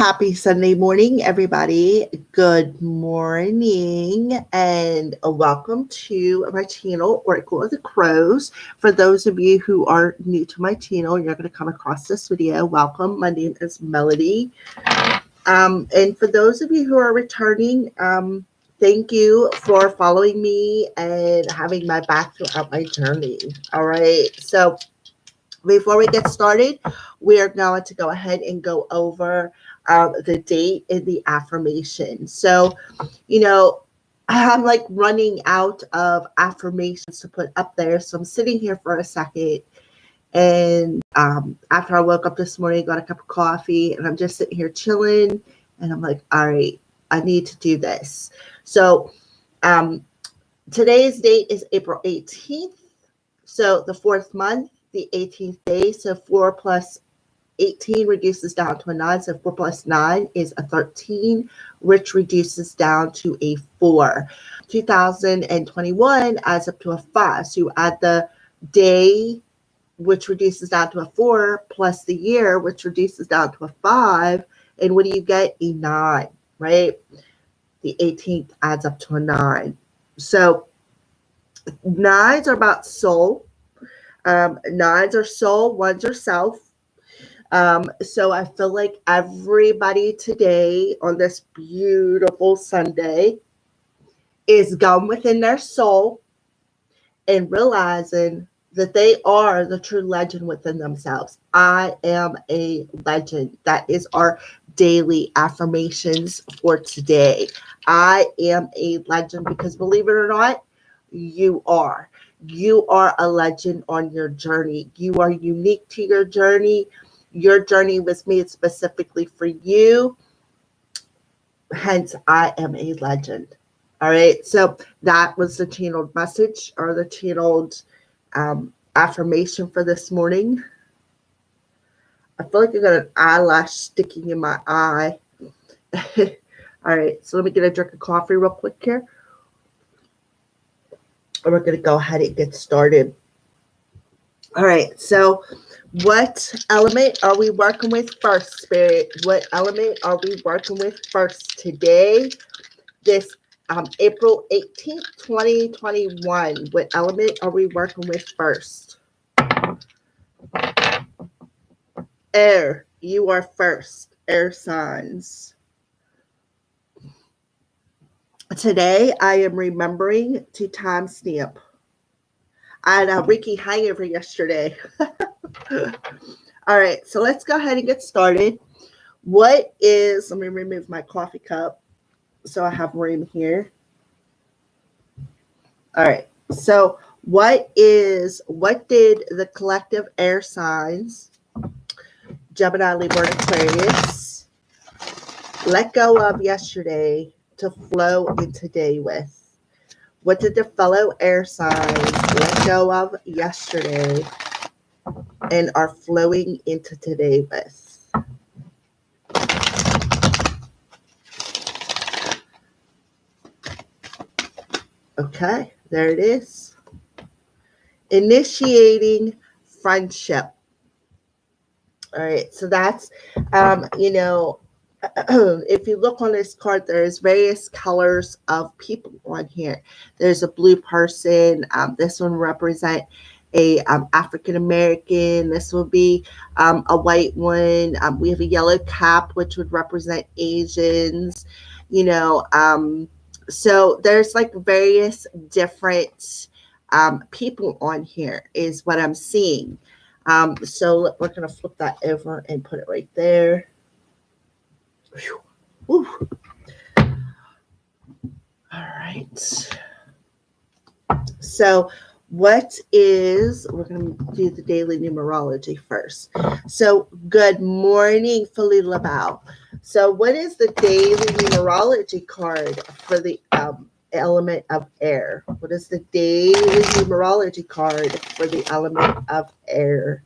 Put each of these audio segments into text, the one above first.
Happy Sunday morning, everybody. Good morning, and welcome to my channel, Oracle of the Crows. For those of you who are new to my channel, you're going to come across this video. Welcome. My name is Melody. And for those of you who are returning, thank you for following me and having my back throughout my journey. All right. So before we get started, we are going to go ahead and go over the date and the affirmation. So, I'm like running out of affirmations to put up there. So I'm sitting here for a second. And after I woke up this morning, got a cup of coffee, and I'm just sitting here chilling. And I'm like, all right, I need to do this. So today's date is April 18th. So the fourth month, the 18th day. So 4 plus 18 reduces down to a 9. So 4 plus 9 is a 13, which reduces down to a 4. 2021 adds up to a 5. So you add the day, which reduces down to a 4, plus the year, which reduces down to a 5. And what do you get? A 9, right? The 18th adds up to a 9. So 9s are about soul. 9s are soul, 1s are self. So I feel like everybody today on this beautiful Sunday is going within their soul and realizing that they are the true legend within themselves. I am a legend. That is our daily affirmations for today. I am a legend because, believe it or not, you are. You are a legend on your journey. You are unique to your journey. Your journey was made specifically for you. Hence, I am a legend. All right. So that was the channeled message or the channeled affirmation for this morning. I feel like I got an eyelash sticking in my eye. All right. So let me get a drink of coffee real quick here. And we're going to go ahead and get started. All right. So what element are we working with first, Spirit? What element are we working with first today? This April 18th, 2021. What element are we working with first? Air. You are first. Air signs. Today, I am remembering to timestamp. I had a Reiki hangover yesterday. All right, so let's go ahead and get started. Let me remove my coffee cup so I have room here. All right, so what did the collective air signs, Gemini, Libra, and Aquarius, let go of yesterday to flow into today with? What did the fellow air signs let go of yesterday and are flowing into today with? Okay, there it is. Initiating friendship. All right, so that's, if you look on this card, there's various colors of people on here. There's a blue person. This one represent a African American. This will be a white one. We have a yellow cap, which would represent Asians. So there's like various different people on here is what I'm seeing. So we're going to flip that over and put it right there. Whew. All right. So we're going to do the daily numerology first. So good morning, Philly Labau. So what is the daily numerology card for the element of air? What is the daily numerology card for the element of air?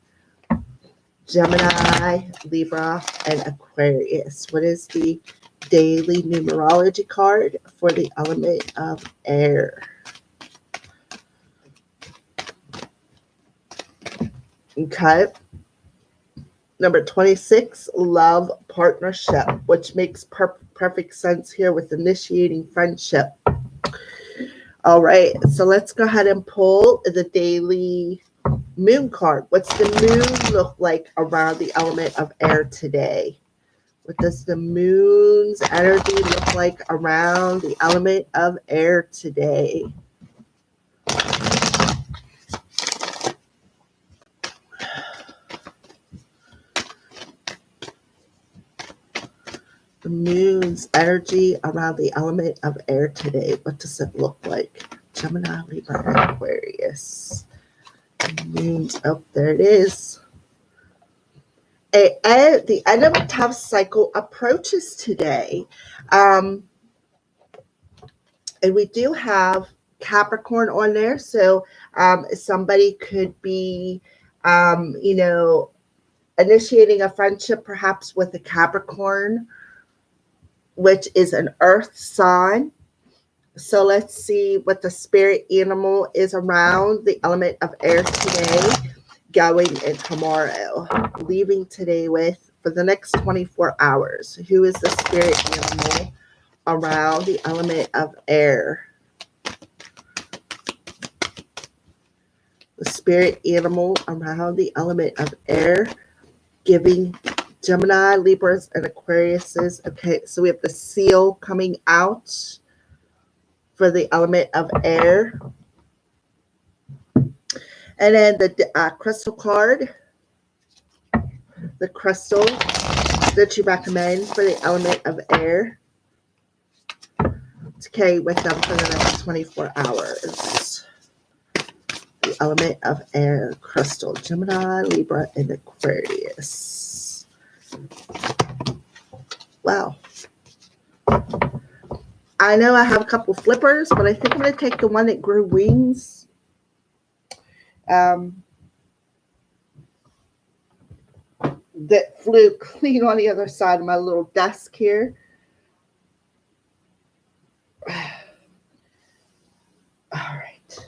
Gemini, Libra, and Aquarius. What is the daily numerology card for the element of air? Okay. Number 26, love partnership, which makes perfect sense here with initiating friendship. All right, so let's go ahead and pull the daily moon card. What's the moon look like around the element of air today? What does the moon's energy look like around the element of air today? The moon's energy around the element of air today. What does it look like? Gemini, Libra, Aquarius. The moon's, oh, there it is. The end of a tough cycle approaches today. And we do have Capricorn on there. So somebody could be, initiating a friendship perhaps with a Capricorn, which is an earth sign. So let's see what the spirit animal is around the element of air today, going in tomorrow, leaving today with for the next 24 hours. Who is the spirit animal around the element of air? The spirit animal around the element of air, giving Gemini, Libras, and Aquariuses. Okay, so we have the seal coming out for the element of air. And then the crystal card, the crystal that you recommend for the element of air to carry with them for the next 24 hours. The element of air crystal, Gemini, Libra, and Aquarius. Wow. I know I have a couple flippers, but I think I'm going to take the one that grew wings. That flew clean on the other side of my little desk here. All right.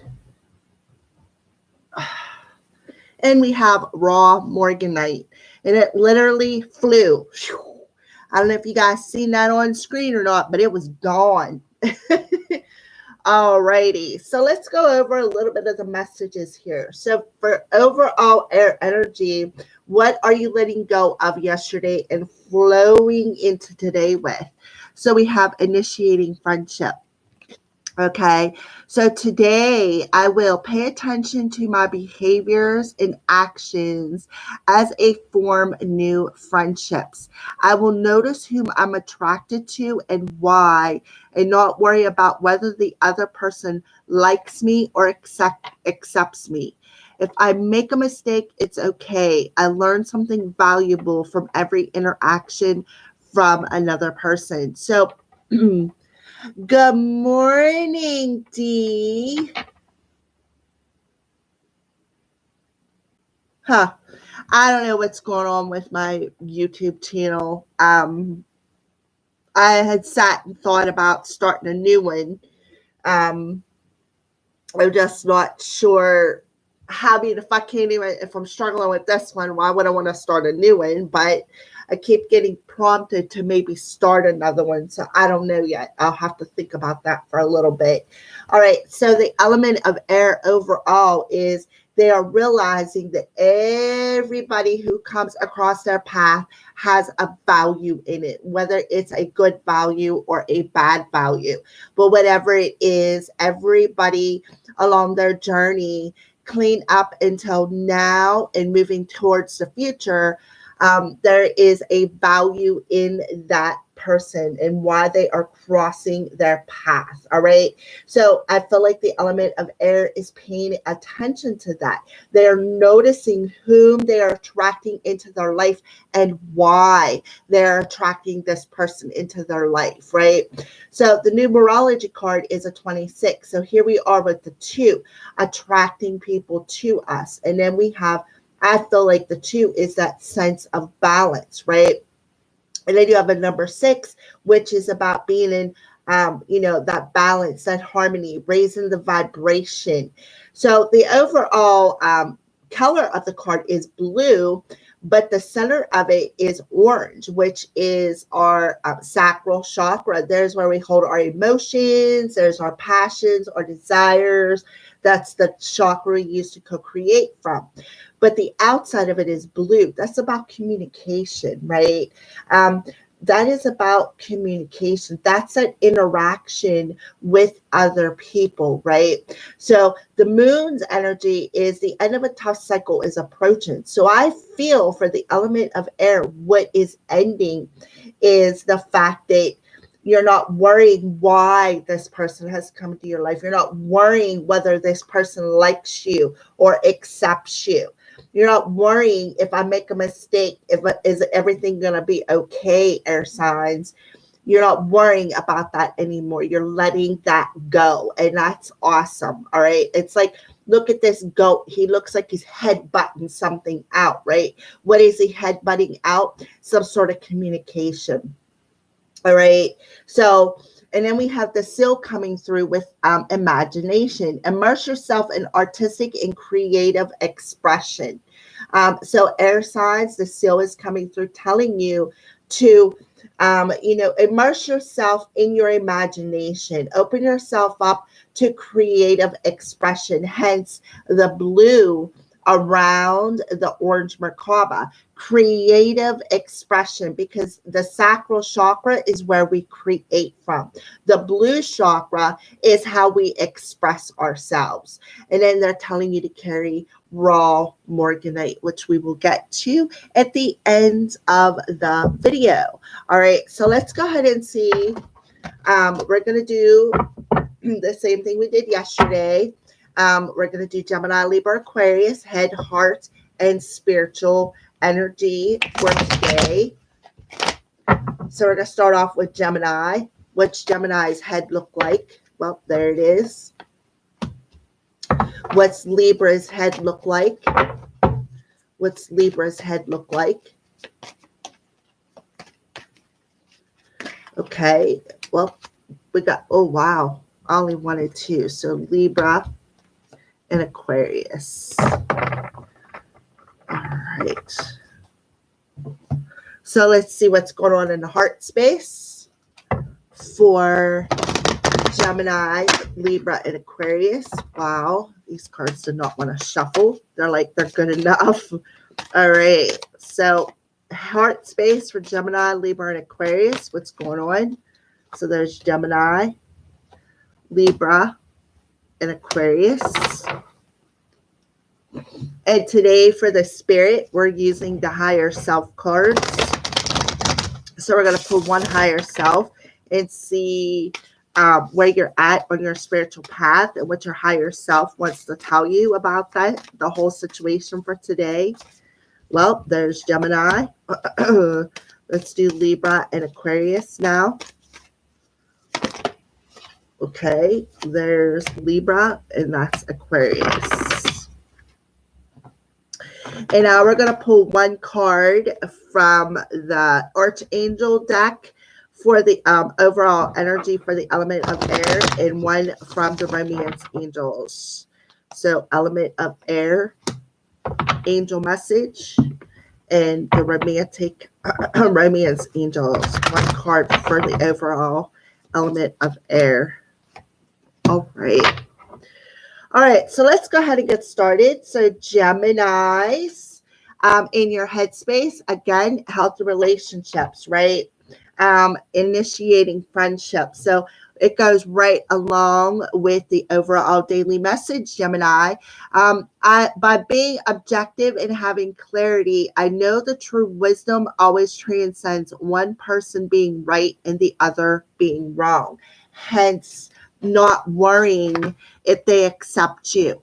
And we have raw morganite, and it literally flew. I don't know if you guys seen that on screen or not, but it was gone. All righty. So let's go over a little bit of the messages here. So for overall air energy, what are you letting go of yesterday and flowing into today with? So we have initiating friendship. Okay, so today I will pay attention to my behaviors and actions as I form new friendships. I will notice whom I'm attracted to and why, and not worry about whether the other person likes me or accepts me. If I make a mistake, it's okay. I learn something valuable from every interaction from another person. So, good morning, Dee. I don't know what's going on with my YouTube channel. I had sat and thought about starting a new one. I'm just not sure how if I can't even, if I'm struggling with this one, why would I want to start a new one? But I keep getting prompted to maybe start another one. So I don't know yet. I'll have to think about that for a little bit. All right. So the element of air overall is they are realizing that everybody who comes across their path has a value in it, whether it's a good value or a bad value. But whatever it is, everybody along their journey, clean up until now and moving towards the future, there is a value in that person and why they are crossing their path. All right. So I feel like the element of air is paying attention to that. They are noticing whom they are attracting into their life and why they're attracting this person into their life. Right. So the numerology card is a 26. So here we are with the 2, attracting people to us. And then we have, I feel like the 2 is that sense of balance, right? And then you have a number 6, which is about being in, that balance, that harmony, raising the vibration. So the overall color of the card is blue, but the center of it is orange, which is our sacral chakra. There's where we hold our emotions, there's our passions, our desires. That's the chakra we use to co-create from. But the outside of it is blue. That's about communication, right? That is about communication. That's an interaction with other people, right? So the moon's energy is the end of a tough cycle is approaching. So I feel for the element of air, what is ending is the fact that you're not worrying why this person has come into your life. You're not worrying whether this person likes you or accepts you. You're not worrying if I make a mistake, is everything going to be okay, air signs. You're not worrying about that anymore. You're letting that go. And that's awesome. All right. It's like, look at this goat. He looks like he's headbutting something out, right? What is he headbutting out? Some sort of communication. All right. So, and then we have the seal coming through with imagination. Immerse yourself in artistic and creative expression. So air signs, the seal is coming through telling you to, immerse yourself in your imagination. Open yourself up to creative expression. Hence the blue around the orange Merkaba. Creative expression, because the sacral chakra is where we create from. The blue chakra is how we express ourselves. And then they're telling you to carry raw morganite, which we will get to at the end of the video. All right, so let's go ahead and see. We're going to do the same thing we did yesterday. We're going to do Gemini, Libra, Aquarius, head, heart, and spiritual energy for today. So we're going to start off with Gemini. What's Gemini's head look like? Well, there it is. What's Libra's head look like? What's Libra's head look like? Okay, well, we got, oh, wow. I only wanted two. So Libra and Aquarius. All right. So let's see what's going on in the heart space for Gemini, Libra, and Aquarius. Wow, these cards do not want to shuffle. They're like, they're good enough. All right. So heart space for Gemini, Libra, and Aquarius. What's going on? So there's Gemini, Libra, and Aquarius. And today for the spirit, we're using the higher self cards. So we're going to pull one higher self and see where you're at on your spiritual path and what your higher self wants to tell you about that, the whole situation for today. Well, there's Gemini. Let's do Libra and Aquarius now. Okay, there's Libra, and that's Aquarius. And now we're going to pull one card from the Archangel deck for the overall energy for the element of air, and one from the Romance Angels. So element of air, angel message, and the romantic Romance Angels. One card for the overall element of air. All right. All right, so let's go ahead and get started. So Geminis, in your headspace, again, healthy relationships, right? Initiating friendships. So it goes right along with the overall daily message, Gemini. By being objective and having clarity, I know the true wisdom always transcends one person being right and the other being wrong. Hence, not worrying if they accept you.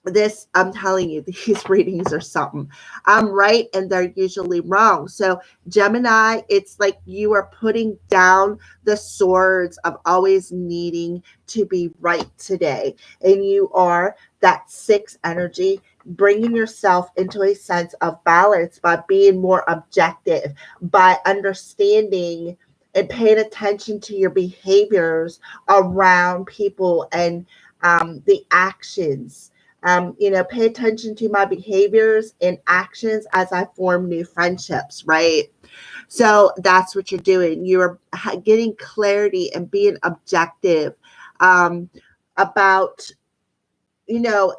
This, I'm telling you, these readings are something. I'm right and they're usually wrong. So Gemini, it's like you are putting down the swords of always needing to be right today. And you are that 6 energy, bringing yourself into a sense of balance by being more objective, by understanding and paying attention to your behaviors around people and the actions Pay attention to my behaviors and actions as I form new friendships, right? So that's what you're doing. You're getting clarity and being objective um, about, you know,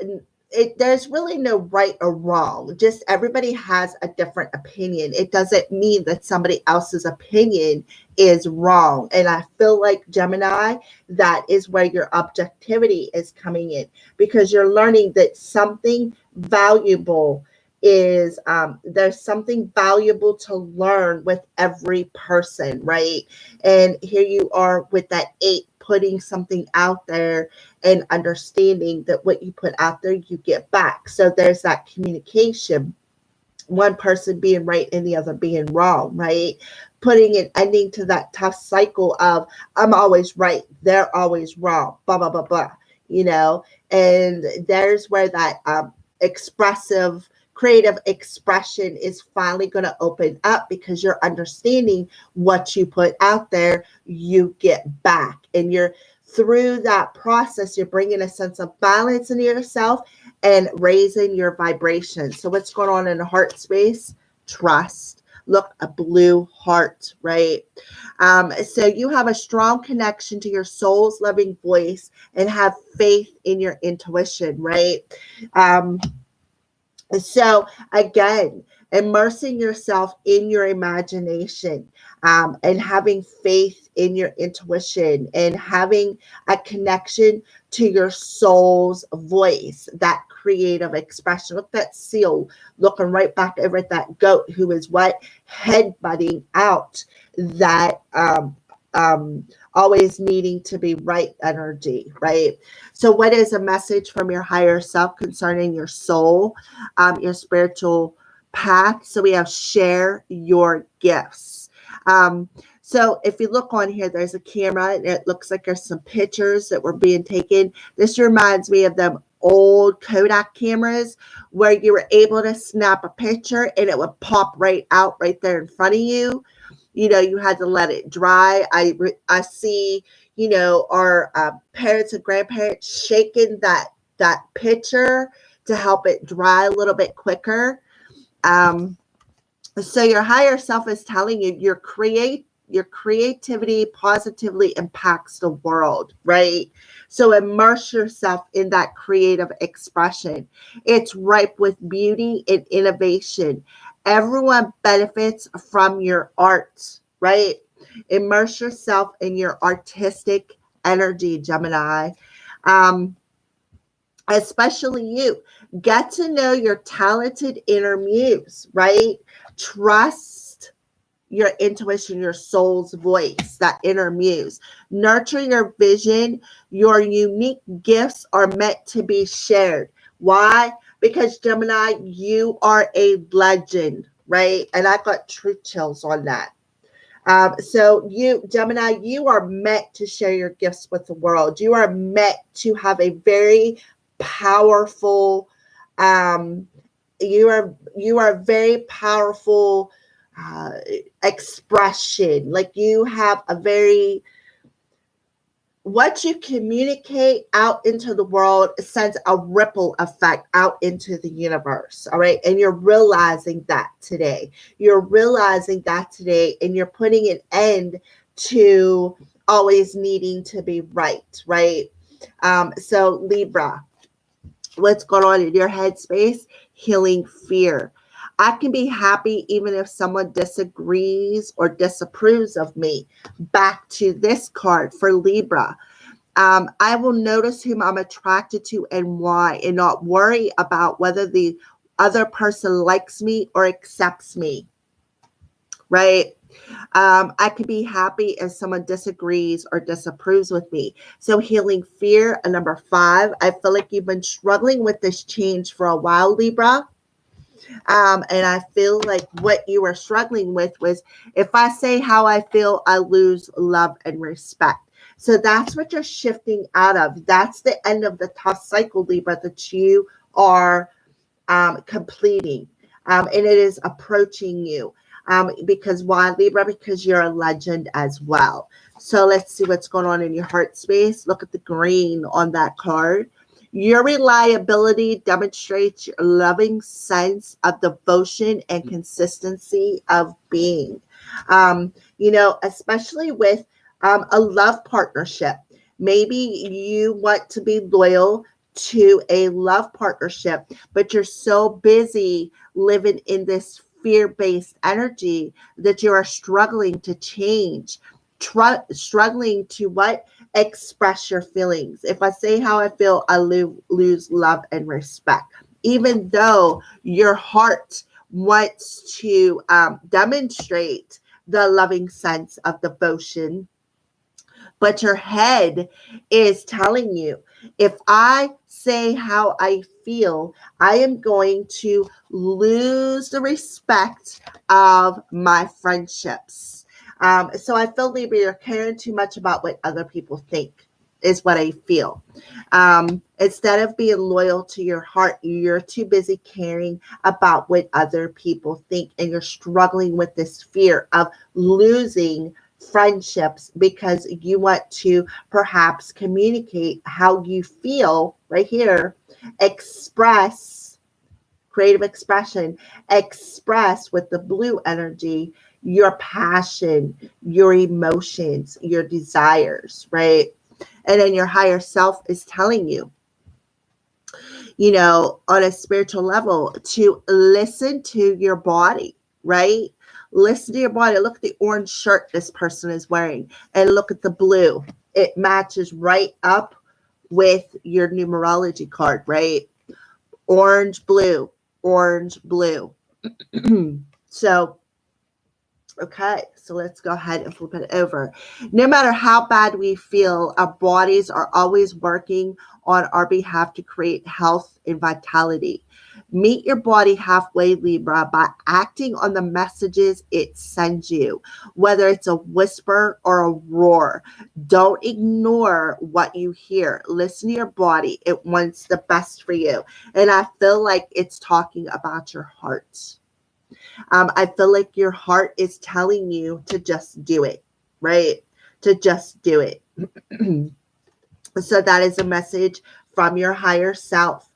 there's really no right or wrong. Just everybody has a different opinion. It doesn't mean that somebody else's opinion is wrong. And I feel like Gemini, that is where your objectivity is coming in, because you're learning that something valuable is there's something valuable to learn with every person, right? And here you are with that 8, putting something out there and understanding that what you put out there, you get back. So there's that communication, one person being right and the other being wrong, right? Putting an ending to that tough cycle of I'm always right, they're always wrong, blah, blah, blah, blah, and there's where that expressive, creative expression is finally going to open up, because you're understanding what you put out there, you get back. And you're through that process, you're bringing a sense of balance into yourself and raising your vibration. So what's going on in the heart space? Trust. Look, a blue heart, right? So you have a strong connection to your soul's loving voice and have faith in your intuition, right? So again, immersing yourself in your imagination, and having faith in your intuition and having a connection to your soul's voice, that creative expression. Look, that seal looking right back over at that goat who is what? Headbutting out that always needing to be right energy, right? So what is a message from your higher self concerning your soul, your spiritual path? So we have share your gifts. So if you look on here, there's a camera and it looks like there's some pictures that were being taken. This reminds me of them old Kodak cameras where you were able to snap a picture and it would pop right out right there in front of you. You had to let it dry. I see, our parents and grandparents shaking that picture to help it dry a little bit quicker. So your higher self is telling you your creativity positively impacts the world, right? So immerse yourself in that creative expression. It's ripe with beauty and innovation. Everyone benefits from your art, right? Immerse yourself in your artistic energy, Gemini. Especially you. Get to know your talented inner muse, right? Trust your intuition, your soul's voice, that inner muse. Nurture your vision. Your unique gifts are meant to be shared. Why? Because Gemini, you are a legend, right? And I got truth chills on that. So you, Gemini, you are meant to share your gifts with the world. You are meant to have a very powerful, you are very powerful expression. Like you have a very, what you communicate out into the world sends a ripple effect out into the universe. All right. And you're realizing that today. And you're putting an end to always needing to be right. Right. So Libra, what's going on in your headspace? Healing fear. I can be happy even if someone disagrees or disapproves of me. Back to this card for Libra. I will notice whom I'm attracted to and why, and not worry about whether the other person likes me or accepts me. Right? I can be happy if someone disagrees or disapproves with me. So healing fear, number 5. I feel like you've been struggling with this change for a while, Libra. And I feel like what you were struggling with was, if I say how I feel, I lose love and respect. So that's what you're shifting out of. That's the end of the tough cycle, Libra, that you are completing. And it is approaching you. Because why, Libra? Because you're a legend as well. So let's see what's going on in your heart space. Look at the green on that card. Your reliability demonstrates your loving sense of devotion and consistency of being. Especially with a love partnership. Maybe you want to be loyal to a love partnership, but you're so busy living in this fear-based energy that you are struggling to change, struggling to what? Express your feelings. If I say how I feel, I lose love and respect. Even though your heart wants to demonstrate the loving sense of devotion, but your head is telling you, if I say how I feel, I am going to lose the respect of my friendships. So I feel maybe you're caring too much about what other people think, is what I feel. Instead of being loyal to your heart, you're too busy caring about what other people think, and you're struggling with this fear of losing friendships because you want to perhaps communicate how you feel right here, express creative expression, express with the blue energy your passion, your emotions, your desires, right? And then your higher self is telling you, on a spiritual level, to listen to your body, right? Listen to your body. Look at the orange shirt this person is wearing and look at the blue. It matches right up with your numerology card, right? Orange, blue, orange, blue. So, okay, so let's go ahead and flip it over. No matter how bad we feel, our bodies are always working on our behalf to create health and vitality. Meet your body halfway, Libra, by acting on the messages it sends you, whether it's a whisper or a roar. Don't ignore what you hear. Listen to your body. It wants the best for you. And I feel like it's talking about your heart. I feel like your heart is telling you to just do it, right? To just do it. So that is a message from your higher self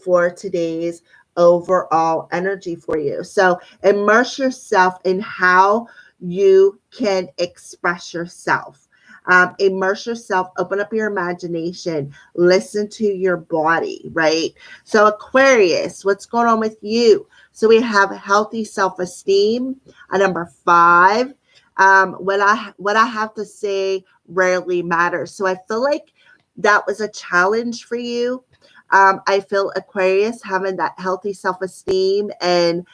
for today's overall energy for you. So immerse yourself in how you can express yourself. Immerse yourself, open up your imagination, listen to your body, right? So Aquarius, what's going on with you? So we have healthy self-esteem, number 5. What I have to say rarely matters. So I feel like that was a challenge for you. I feel Aquarius having that healthy self-esteem and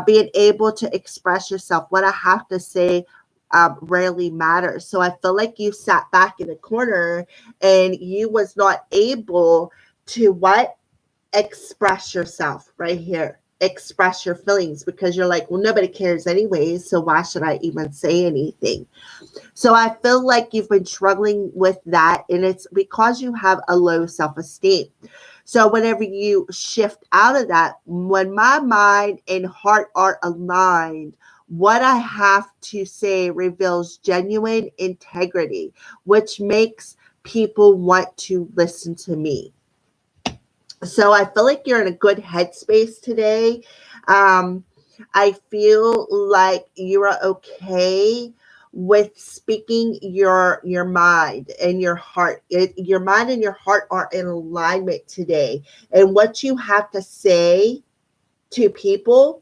being able to express yourself. What I have to say rarely matters. So I feel like you sat back in the corner and you was not able to what? Express yourself right here. Express your feelings because you're like, well, nobody cares anyways, so why should I even say anything? So I feel like you've been struggling with that, and it's because you have a low self-esteem. So whenever you shift out of that, when my mind and heart are aligned, what I have to say reveals genuine integrity, which makes people want to listen to me. So I feel like you're in a good headspace today. I feel like you are okay with speaking your mind and your heart. Your mind and your heart are in alignment today. And what you have to say to people,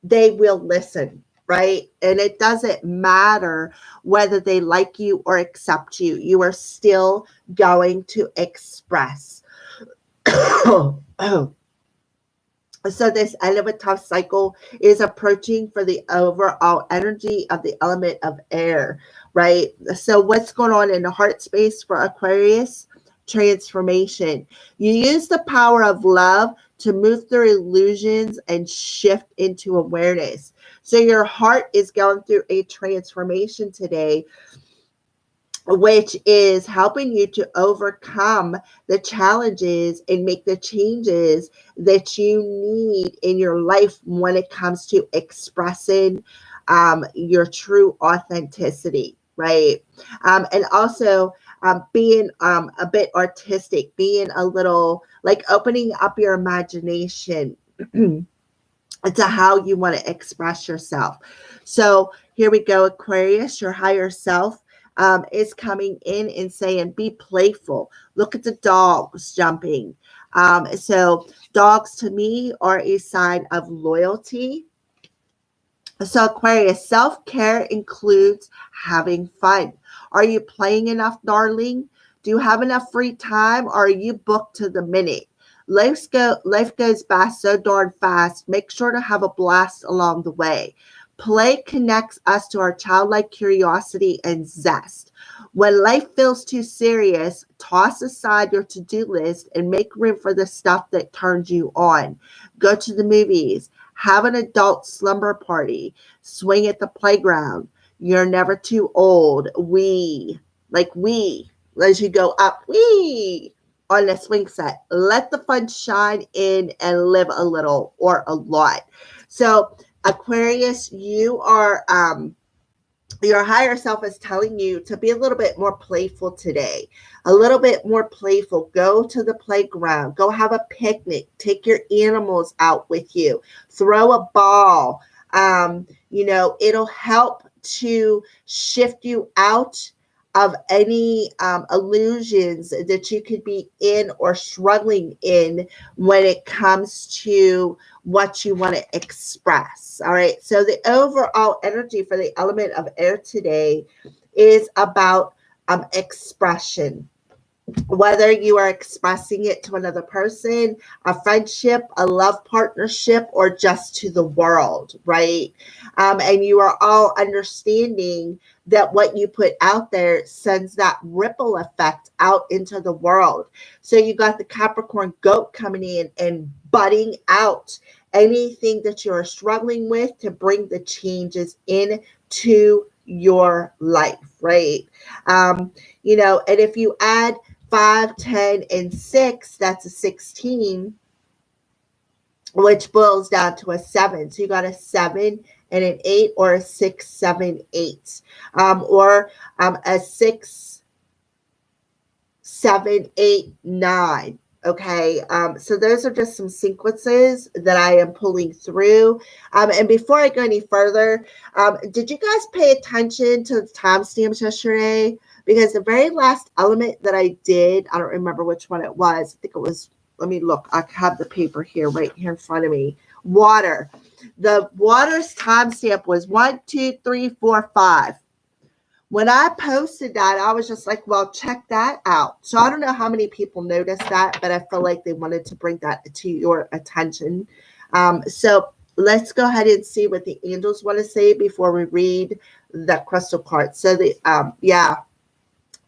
they will listen, right? And it doesn't matter whether they like you or accept you. You are still going to express. So this end of a tough cycle is approaching for the overall energy of the element of air, right? So what's going on in the heart space for Aquarius? Transformation. You use the power of love to move through illusions and shift into awareness. So your heart is going through a transformation today, which is helping you to overcome the challenges and make the changes that you need in your life when it comes to expressing your true authenticity. right? And also being a bit artistic, being a little like opening up your imagination to how you want to express yourself. So here we go, Aquarius, your higher self is coming in and saying, be playful. Look at the dogs jumping. So dogs to me are a sign of loyalty. So Aquarius, self-care includes having fun. Are you playing enough, darling? Do you have enough free time, or are you booked to the minute? Life goes by so darn fast. Make sure to have a blast along the way. Play connects us to our childlike curiosity and zest. When life feels too serious, toss aside your to-do list and make room for the stuff that turns you on. Go to the movies, have an adult slumber party, swing at the playground. You're never too old. We, as you go up, we on the swing set. Let the fun shine in and live a little or a lot. So, Aquarius, you are your higher self is telling you to be a little bit more playful today, a little bit more playful. Go to the playground, go have a picnic, take your animals out with you, throw a ball. It'll help to shift you out of any illusions that you could be in or struggling in when it comes to what you want to express. All right. So the overall energy for the element of air today is about expression. Whether you are expressing it to another person, a friendship, a love partnership, or just to the world, right? And you are all understanding that what you put out there sends that ripple effect out into the world. So you got the Capricorn goat coming in and budding out anything that you're struggling with to bring the changes into your life, right? And if you add 5, 10, and 6, that's a 16, which boils down to a 7. So you got a 7 and an 8, or a 6, 7, 8, or a 6, 7, 8, 9. Okay, so those are just some sequences that I am pulling through. And before I go any further, did you guys pay attention to the timestamps yesterday? Because the very last element that I did, I don't remember which one it was. I think it was, let me look. I have the paper here, right here in front of me. Water. The water's timestamp was 1, 2, 3, 4, 5. When I posted that, I was just like, well, check that out. So I don't know how many people noticed that, but I feel like they wanted to bring that to your attention. So let's go ahead and see what the angels want to say before we read the crystal cards. So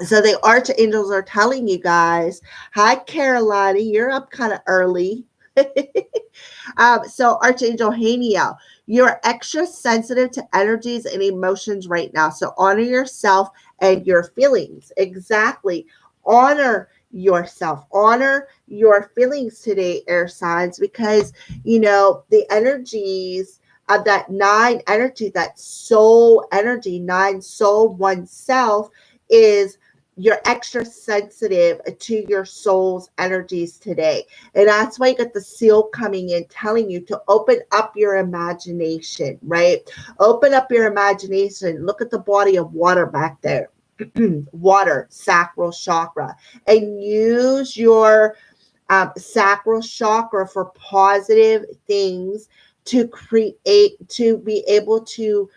So the archangels are telling you guys, hi, Carolina, you're up kind of early. So Archangel Haniel, you're extra sensitive to energies and emotions right now. So honor yourself and your feelings. Exactly. Honor yourself. Honor your feelings today, air signs, because, the energies of that 9 energy, that soul energy, 9 soul, oneself, is you're extra sensitive to your soul's energies today. And that's why you got the seal coming in telling you to open up your imagination, right? Open up your imagination. Look at the body of water back there. Water, sacral chakra. And use your sacral chakra for positive things to create, to be able to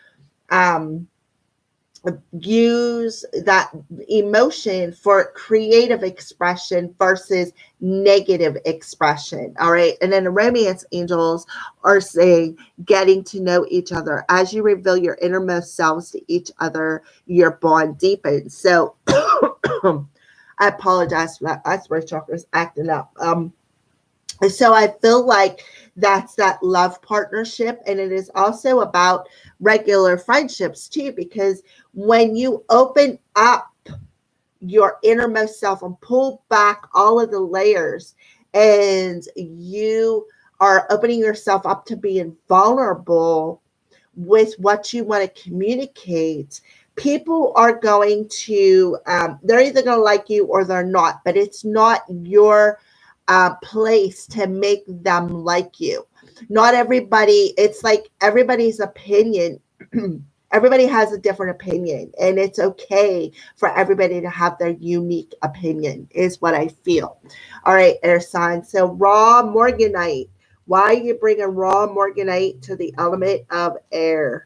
use that emotion for creative expression versus negative expression. All right. And then the romance angels are saying getting to know each other. As you reveal your innermost selves to each other, your bond deepens. So I apologize for that. That's where chakra's acting up. So I feel like that's that love partnership. And it is also about regular friendships too, because when you open up your innermost self and pull back all of the layers, and you are opening yourself up to being vulnerable with what you want to communicate, people are going to, they're either going to like you or they're not, but it's not your place to make them like you. Not everybody, it's like everybody's opinion. Everybody has a different opinion, and it's okay for everybody to have their unique opinion, is what I feel. All right, air sign. So raw morganite. Why are you bringing raw morganite to the element of air?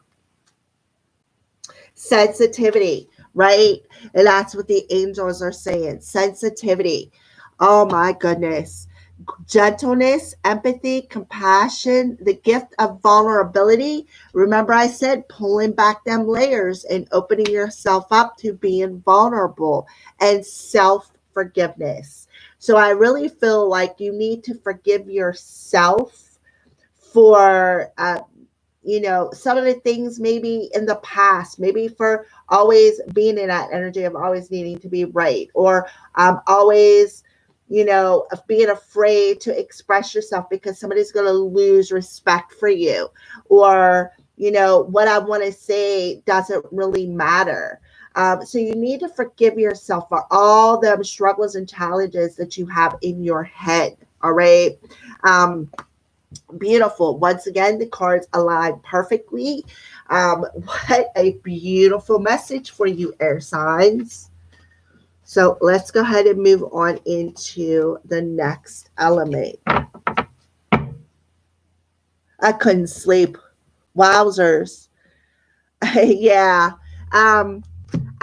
Sensitivity, right? And that's what the angels are saying. Sensitivity. Oh my goodness. Gentleness, empathy, compassion, the gift of vulnerability. Remember, I said pulling back them layers and opening yourself up to being vulnerable, and self forgiveness. So I really feel like you need to forgive yourself for some of the things maybe in the past, maybe for always being in that energy of always needing to be right, or always, of being afraid to express yourself because somebody's going to lose respect for you, or, what I want to say doesn't really matter. So you need to forgive yourself for all them struggles and challenges that you have in your head. All right. Beautiful. Once again, the cards align perfectly. What a beautiful message for you, air signs. So let's go ahead and move on into the next element. I couldn't sleep. Wowzers. Yeah.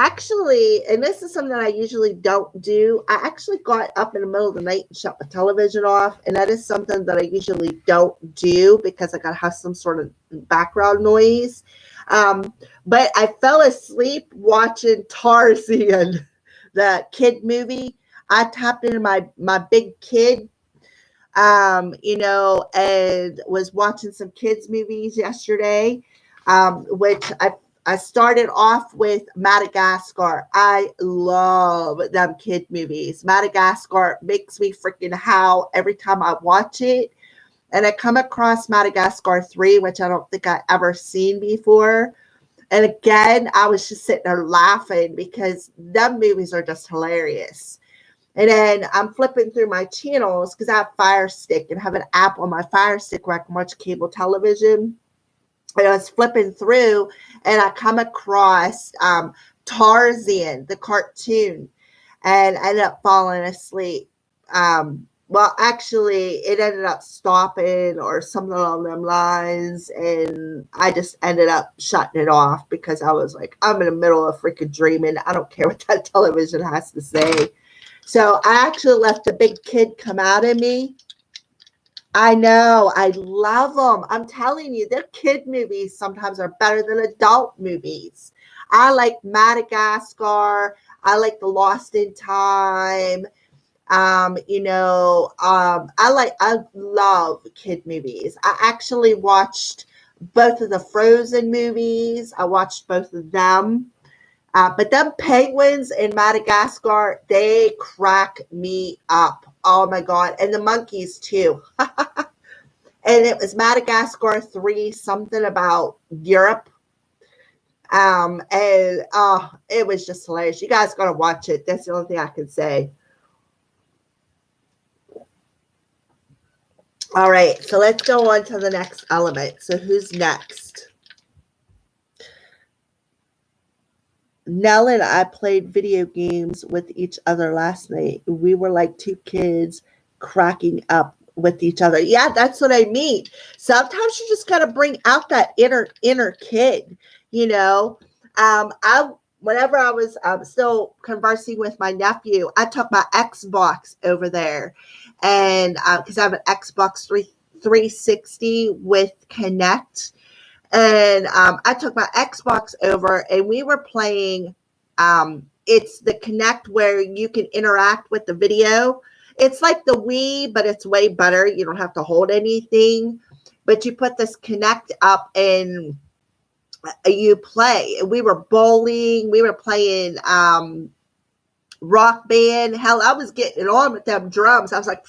Actually, and this is something that I usually don't do, I actually got up in the middle of the night and shut my television off. And that is something that I usually don't do because I got to have some sort of background noise. But I fell asleep watching Tarzan, the kid movie. I tapped into my big kid, and was watching some kids movies yesterday, which I started off with Madagascar. I love them kid movies. Madagascar makes me freaking howl every time I watch it. And I come across Madagascar 3, which I don't think I ever seen before. And again, I was just sitting there laughing because them movies are just hilarious. And then I'm flipping through my channels because I have Fire Stick and have an app on my Fire Stick where I can watch cable television. And I was flipping through and I come across Tarzan, the cartoon, and I ended up falling asleep. Well, actually, it ended up stopping or something along them lines, and I just ended up shutting it off because I was like, I'm in the middle of freaking dreaming. I don't care what that television has to say. So I actually let the big kid come out of me. I know. I love them. I'm telling you, their kid movies sometimes are better than adult movies. I like Madagascar. I like The Lost in Time. I love kid movies. I actually watched both of the Frozen movies. I watched both of them. But them penguins in Madagascar, they crack me up. Oh my God. And the monkeys too. And it was Madagascar 3, something about Europe. And it was just hilarious. You guys gotta watch it. That's the only thing I can say. All right, so let's go on to the next element. So who's next? Nell and I played video games with each other last night. We were like two kids cracking up with each other. Yeah, that's what I mean. Sometimes you just got to bring out that inner kid, Whenever I was still conversing with my nephew, I took my Xbox over there, and because I have an Xbox 360 with Kinect. And I took my Xbox over and we were playing. It's the Kinect where you can interact with the video. It's like the Wii, but it's way better. You don't have to hold anything, but you put this Kinect up and you play. We were bowling. We were playing Rock Band. Hell, I was getting on with them drums. I was like,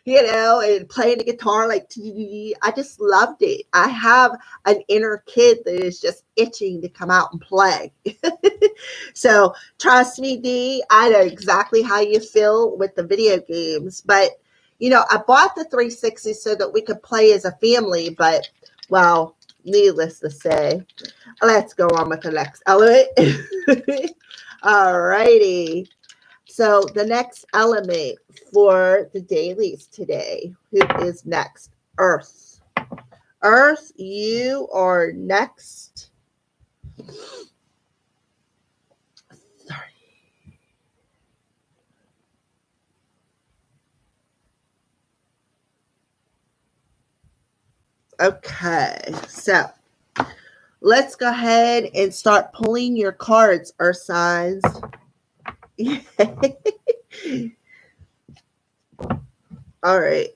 and playing the guitar like I just loved it. I have an inner kid that is just itching to come out and play. So trust me, Dee, I know exactly how you feel with the video games. But I bought the 360 so that we could play as a family. But well, needless to say, let's go on with the next element. All righty. So the next element for the dailies today, who is next? Earth. Earth, you are next. Sorry. Okay, so let's go ahead and start pulling your cards, Earth signs. All right.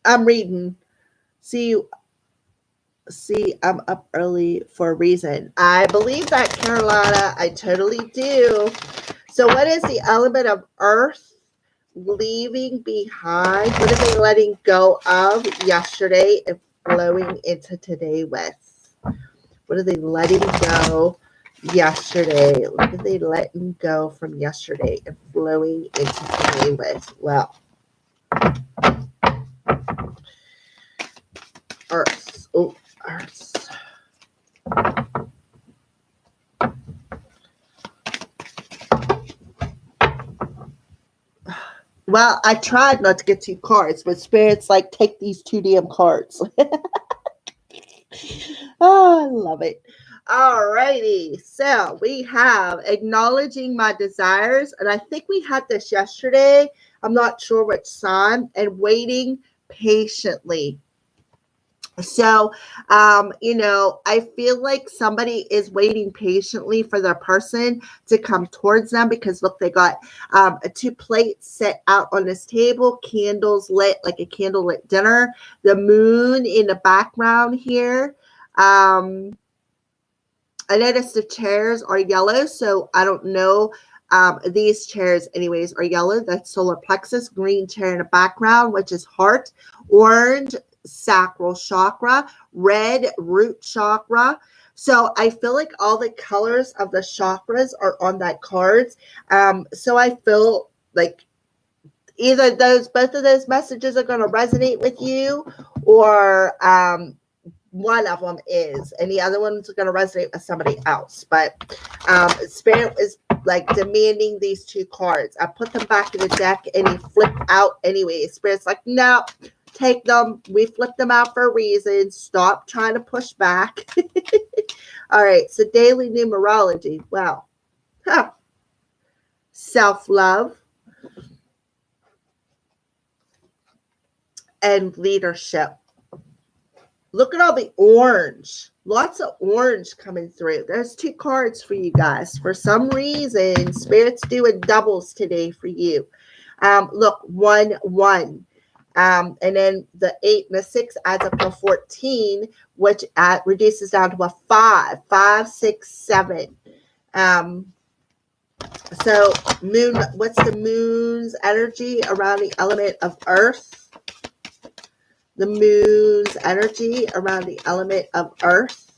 I'm reading. See, I'm up early for a reason. I believe that, Carolina. I totally do. So what is the element of earth leaving behind? What are they letting go of yesterday and flowing into today with? What are they letting go yesterday? What are they letting go from yesterday and flowing into today with? Well, earth. Oh, earth. Well, I tried not to get 2 cards, but Spirit's like, take these 2 damn cards. Oh, I love it. All righty. So we have acknowledging my desires. And I think we had this yesterday. I'm not sure which sign. And waiting patiently. So, I feel like somebody is waiting patiently for their person to come towards them because look, they got 2 plates set out on this table, candles lit like a candlelit dinner, the moon in the background here. I noticed the chairs are yellow, so I don't know. These chairs, anyways, are yellow. That's solar plexus. Green chair in the background, which is heart. Orange, sacral chakra. Red, root chakra. So I feel like all the colors of the chakras are on that cards. So I feel like either both of those messages are going to resonate with you, or one of them is, and the other one's going to resonate with somebody else. But Spirit is like demanding these 2 cards. I put them back in the deck and he flipped out anyway. Spirit's like, no, take them. We flipped them out for a reason. Stop trying to push back. All right. So daily numerology. Wow. Huh. Self-love and leadership. Look at all the orange. Lots of orange coming through. There's 2 cards for you guys. For some reason, Spirit's doing doubles today for you. Look, 1, 1. And then the 8 and the 6 adds up to 14, which reduces down to a 5. 5, 6, 7. So moon, what's the moon's energy around the element of earth? The moon's energy around the element of earth.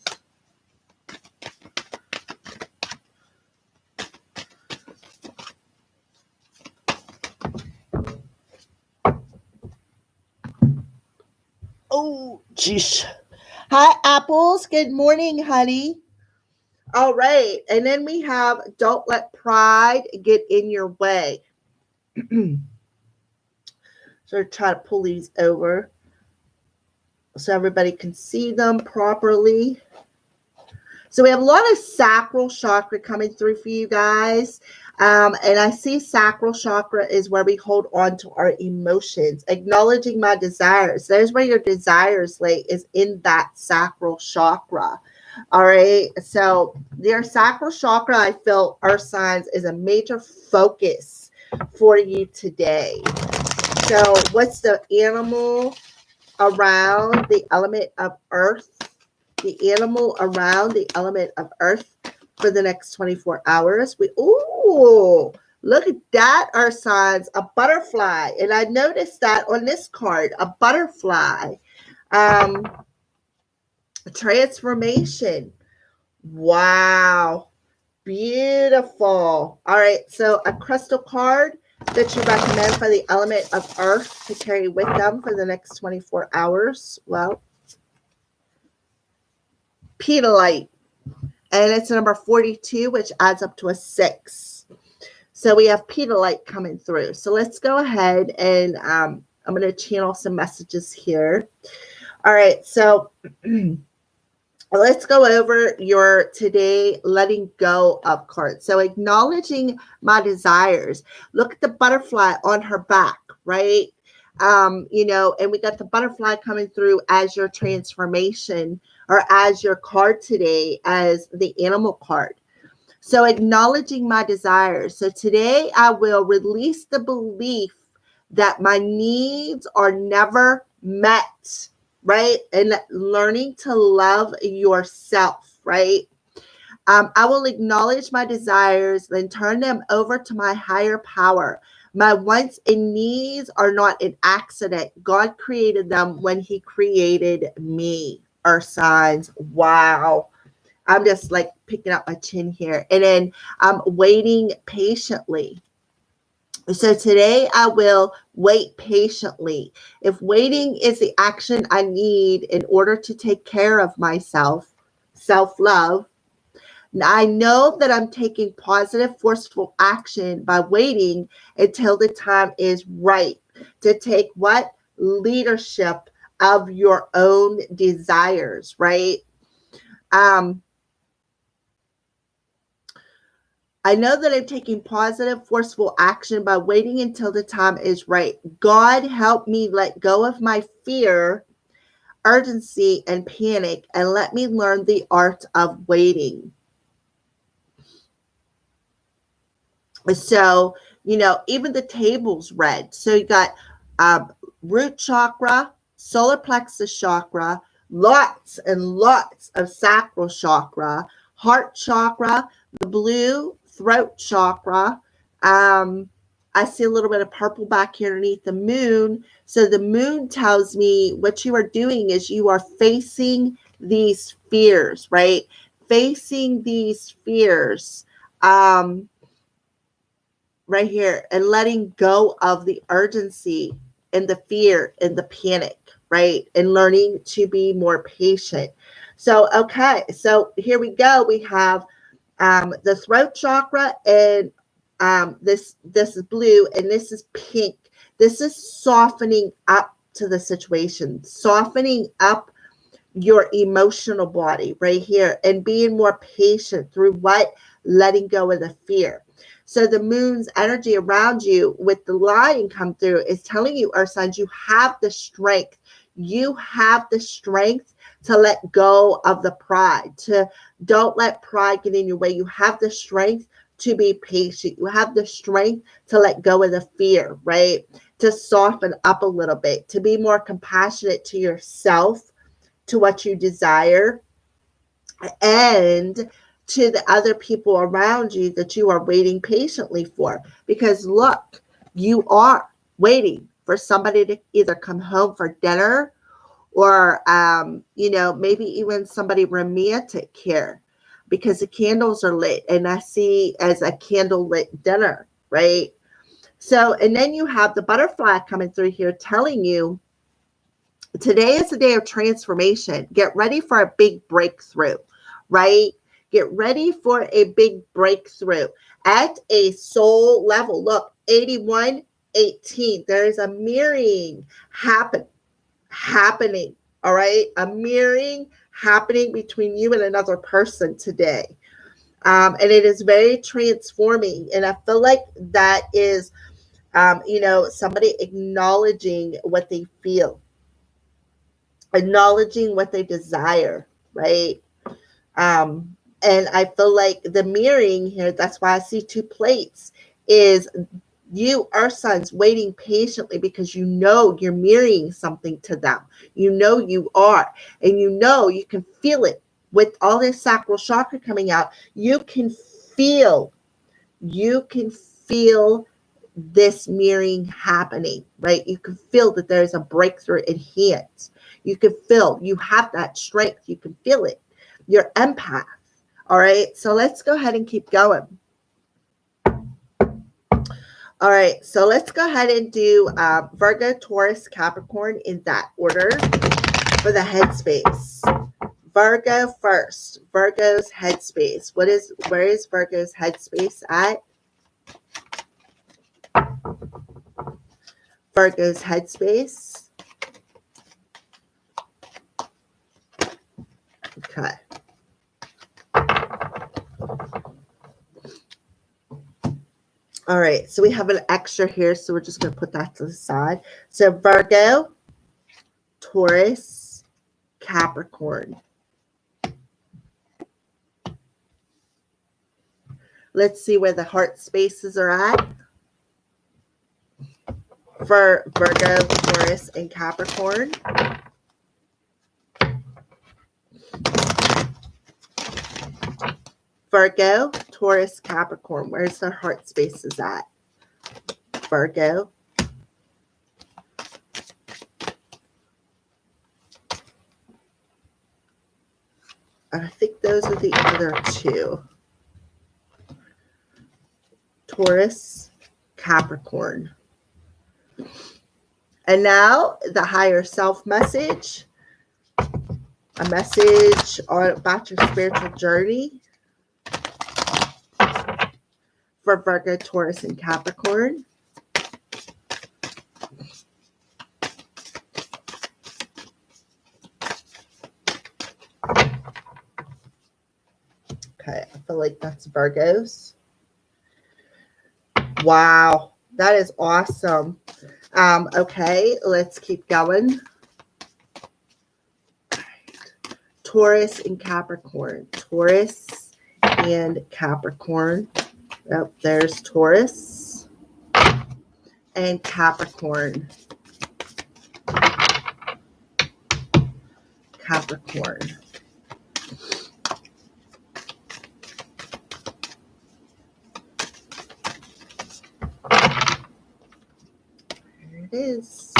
Oh, geez. Hi, apples. Good morning, honey. All right. And then we have don't let pride get in your way. So try to pull these over so everybody can see them properly. So we have a lot of sacral chakra coming through for you guys. And I see sacral chakra is where we hold on to our emotions, acknowledging my desires. There's where your desires lay, is in that sacral chakra. All right. So your sacral chakra, I feel, earth signs, is a major focus for you today. So what's the animal around the element of earth? The animal around the element of earth for the next 24 hours. Look at that, our signs, a butterfly. And I noticed that on this card, a butterfly. Transformation. Wow. Beautiful. All right. So a crystal card that you recommend for the element of earth to carry with them for the next 24 hours. Well, pedalite. And it's number 42, which adds up to a 6. So we have pedalite coming through. So let's go ahead and I'm going to channel some messages here. All right. So let's go over your today letting go of card. So acknowledging my desires. Look at the butterfly on her back, right? And we got the butterfly coming through as your transformation or as your card today, as the animal card. So acknowledging my desires. So today I will release the belief that my needs are never met, right? And learning to love yourself, right? I will acknowledge my desires, then turn them over to my higher power. My wants and needs are not an accident. God created them when he created me. Earth signs. Wow. I'm just like picking up my chin here. And then I'm waiting patiently. So today I will wait patiently. If waiting is the action I need in order to take care of myself, self-love, I know that I'm taking positive, forceful action by waiting until the time is right to take what? Leadership of your own desires, right? I know that I'm taking positive, forceful action by waiting until the time is right. God, help me let go of my fear, urgency, and panic, and let me learn the art of waiting. So, even the table's red. So you got root chakra, solar plexus chakra, lots and lots of sacral chakra, heart chakra, the blue throat chakra. I see a little bit of purple back here underneath the moon. So the moon tells me what you are doing is you are facing these fears, right? Facing these fears. Right here, and letting go of the urgency and the fear and the panic, right? And learning to be more patient. So, okay, so here we go. We have the throat chakra, and this is blue, and this is pink. This is softening up to the situation, softening up your emotional body right here, and being more patient through what? Letting go of the fear. So the moon's energy around you with the lion come through is telling you, Earth signs, you have the strength. You have the strength to let go of the pride. To don't let pride get in your way. You have the strength to be patient. You have the strength to let go of the fear, right? To soften up a little bit, to be more compassionate to yourself, to what you desire, and to the other people around you that you are waiting patiently for. Because look, you are waiting for somebody to either come home for dinner or, maybe even somebody romantic here, because the candles are lit, and I see as a candle lit dinner, right? So, and then you have the butterfly coming through here telling you, today is a day of transformation. Get ready for a big breakthrough, right? Get ready for a big breakthrough at a soul level. Look, 8118. There is a mirroring happening. All right. A mirroring happening between you and another person today. And it is very transforming. And I feel like that is, somebody acknowledging what they feel, acknowledging what they desire, right? And I feel like the mirroring here, that's why I see 2 plates, is you, Earth signs, waiting patiently because you know you're mirroring something to them. You know you are, and you can feel it with all this sacral chakra coming out. You can feel feel this mirroring happening, right? You can feel that there's a breakthrough in hands. You can feel, you have that strength. You can feel it. You're empath. All right. So let's go ahead and keep going. All right. So let's go ahead and do Virgo, Taurus, Capricorn in that order for the headspace. Virgo first. Virgo's headspace. Where is Virgo's headspace at? Virgo's headspace. Okay. All right, so we have an extra here, so we're just going to put that to the side. So Virgo, Taurus, Capricorn. Let's see where the heart spaces are at for Virgo, Taurus, and Capricorn. Virgo, Taurus, Capricorn. Where's their heart spaces at? Virgo. I think those are the other two. Taurus, Capricorn. And now the higher self message. A message about your spiritual journey for Virgo, Taurus, and Capricorn. Okay, I feel like that's Virgos. Wow, that is awesome. Okay, let's keep going. Taurus and Capricorn. Taurus and Capricorn. Oh, there's Taurus and Capricorn. Capricorn. There it is.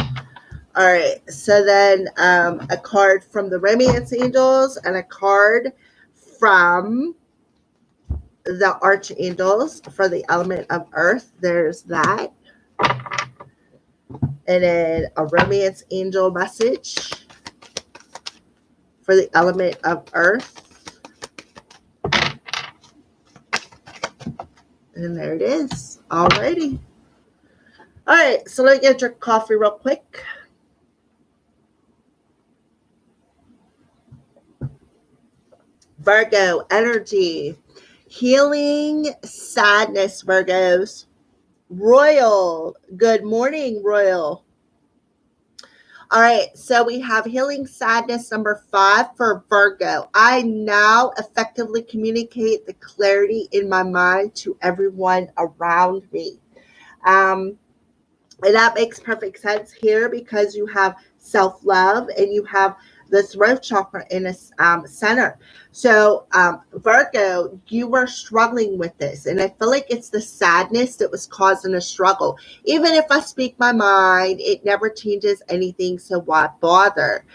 All right, so then a card from the Romance Angels and a card from the Archangels for the element of Earth. There's that. And then a Romance Angel message for the element of Earth. And there it is. Alrighty. All right, so let me get your coffee real quick. Virgo energy, healing sadness, Virgos. Royal, good morning, Royal. All right, so we have healing sadness number 5 for Virgo. I now effectively communicate the clarity in my mind to everyone around me. And that makes perfect sense here because you have self-love and you have the throat chakra in a center. So Virgo, you were struggling with this. And I feel like it's the sadness that was causing a struggle. Even if I speak my mind, it never changes anything. So why bother?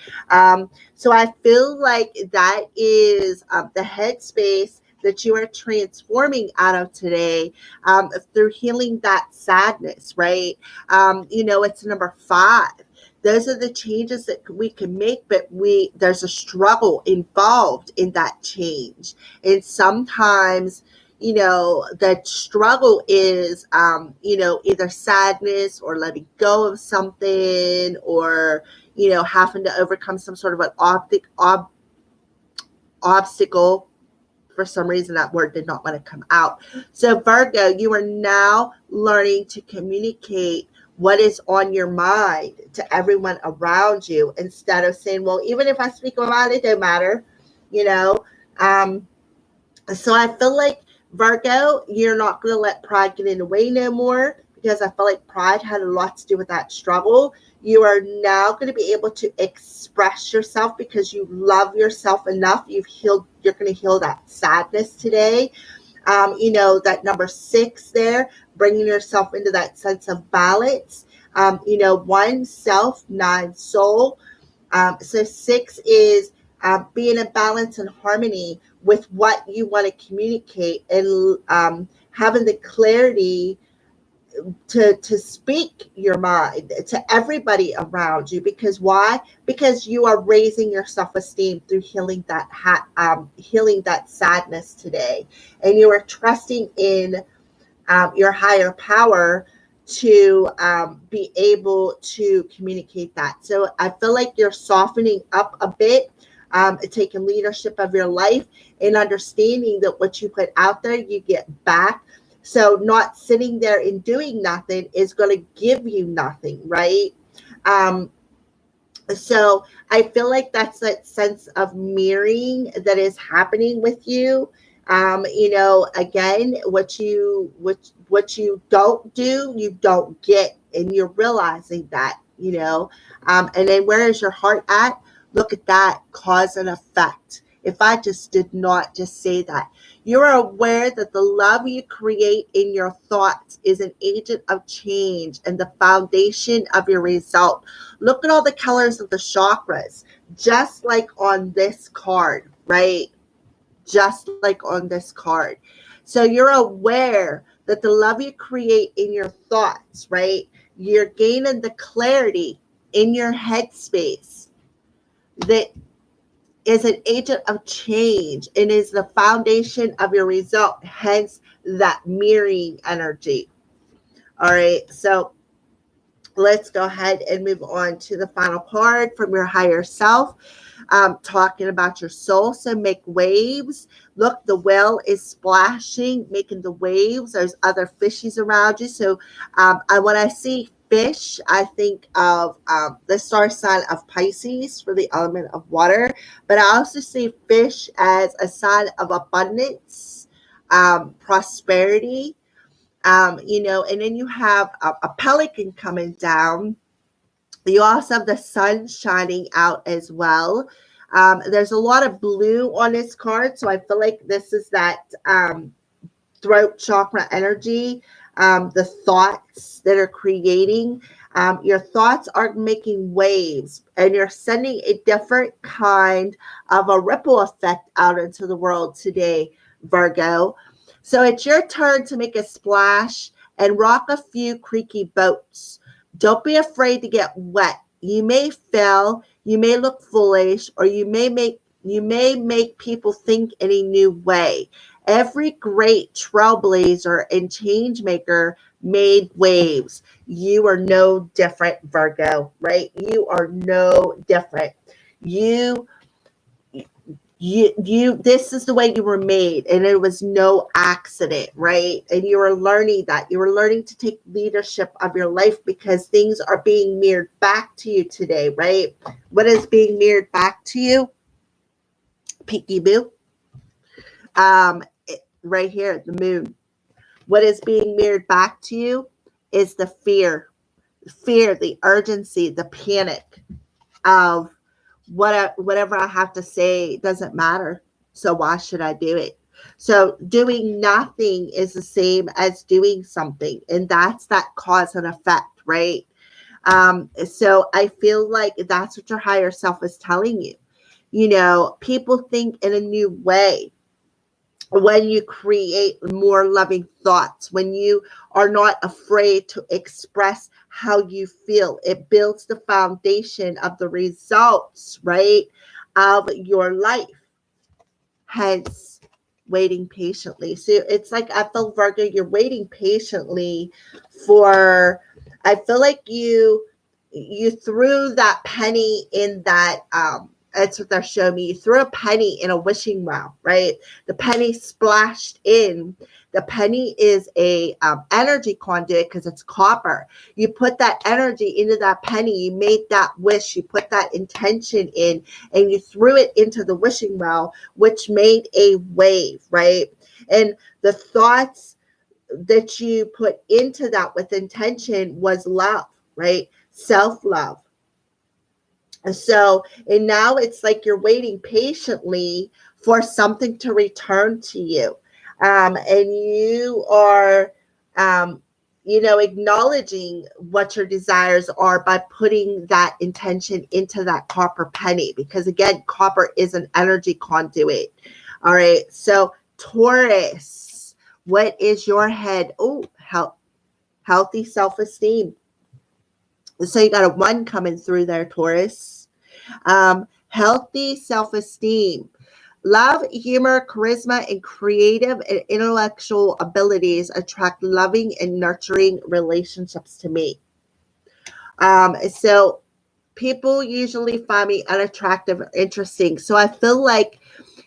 So I feel like that is the headspace that you are transforming out of today through healing that sadness, right? It's number 5. Those are the changes that we can make, but there's a struggle involved in that change. And sometimes, that struggle is, either sadness or letting go of something or, having to overcome some sort of an obstacle. For some reason, that word did not want to come out. So Virgo, you are now learning to communicate what is on your mind to everyone around you instead of saying, well, even if I speak my mind, it don't matter, So I feel like, Virgo, you're not going to let pride get in the way no more because I feel like pride had a lot to do with that struggle. You are now going to be able to express yourself because you love yourself enough. You're going to heal that sadness today. That number 6 there, bringing yourself into that sense of balance. 1, self, 9, soul. So 6 is being in balance and harmony with what you want to communicate, and having the clarity to speak your mind to everybody around you. Because why? Because you are raising your self-esteem through healing that sadness today, and you are trusting in your higher power to be able to communicate that. So I feel like you're softening up a bit, taking leadership of your life, and understanding that what you put out there, you get back. So not sitting there and doing nothing is going to give you nothing, right? Um, so I feel like that's that sense of mirroring that is happening with you. Again, what you don't do, you don't get, and you're realizing that. And then where is your heart at? Look at that, cause and effect. If I just did not just say that, you're aware that the love you create in your thoughts is an agent of change and the foundation of your result. Look at all the colors of the chakras, just like on this card, right? Just like on this card. So you're aware that the love you create in your thoughts, right? You're gaining the clarity in your headspace that is an agent of change and is the foundation of your result, hence that mirroring energy. All right, so let's go ahead and move on to the final card from your higher self, talking about your soul. So make waves. Look, the whale is splashing, making the waves. There's other fishies around you. So when I see fish, I think of the star sign of Pisces for the element of water. But I also see fish as a sign of abundance, prosperity. And then you have a pelican coming down. You also have the sun shining out as well. There's a lot of blue on this card, so I feel like this is that throat chakra energy, the thoughts that are creating. Your thoughts are making waves, and you're sending a different kind of a ripple effect out into the world today, Virgo. So it's your turn to make a splash and rock a few creaky boats. Don't be afraid to get wet. You may fail, you may look foolish, or you may make people think in a new way. Every great trailblazer and change maker made waves. You are no different, Virgo, right? You are no different. You this is the way you were made, and it was no accident, right? And you were learning that. You were learning to take leadership of your life because things are being mirrored back to you today, right? What is being mirrored back to you? Peeky boo. Right here, the moon. What is being mirrored back to you is the fear, the urgency, the panic of whatever I have to say doesn't matter. So why should I do it? So doing nothing is the same as doing something. And that's that cause and effect, right? So I feel like that's what your higher self is telling you. People think in a new way when you create more loving thoughts, when you are not afraid to express how you feel. It builds the foundation of the results, right, of your life. Hence, waiting patiently. So it's like, I feel, Virgo, you're waiting patiently for, I feel like you threw that penny in that, that's what they're showing me. You threw a penny in a wishing well, right? The penny splashed in. The penny is a energy conduit because it's copper. You put that energy into that penny. You made that wish. You put that intention in, and you threw it into the wishing well, which made a wave, right? And the thoughts that you put into that with intention was love, right? Self-love. So, and now it's like you're waiting patiently for something to return to you. And you are, um, acknowledging what your desires are by putting that intention into that copper penny, because again, copper is an energy conduit. All right. So Taurus, what is your head? Oh, healthy self-esteem. So you got a 1 coming through there, Taurus. Healthy self-esteem. Love, humor, charisma, and creative and intellectual abilities attract loving and nurturing relationships to me. So people usually find me unattractive or interesting. So I feel like,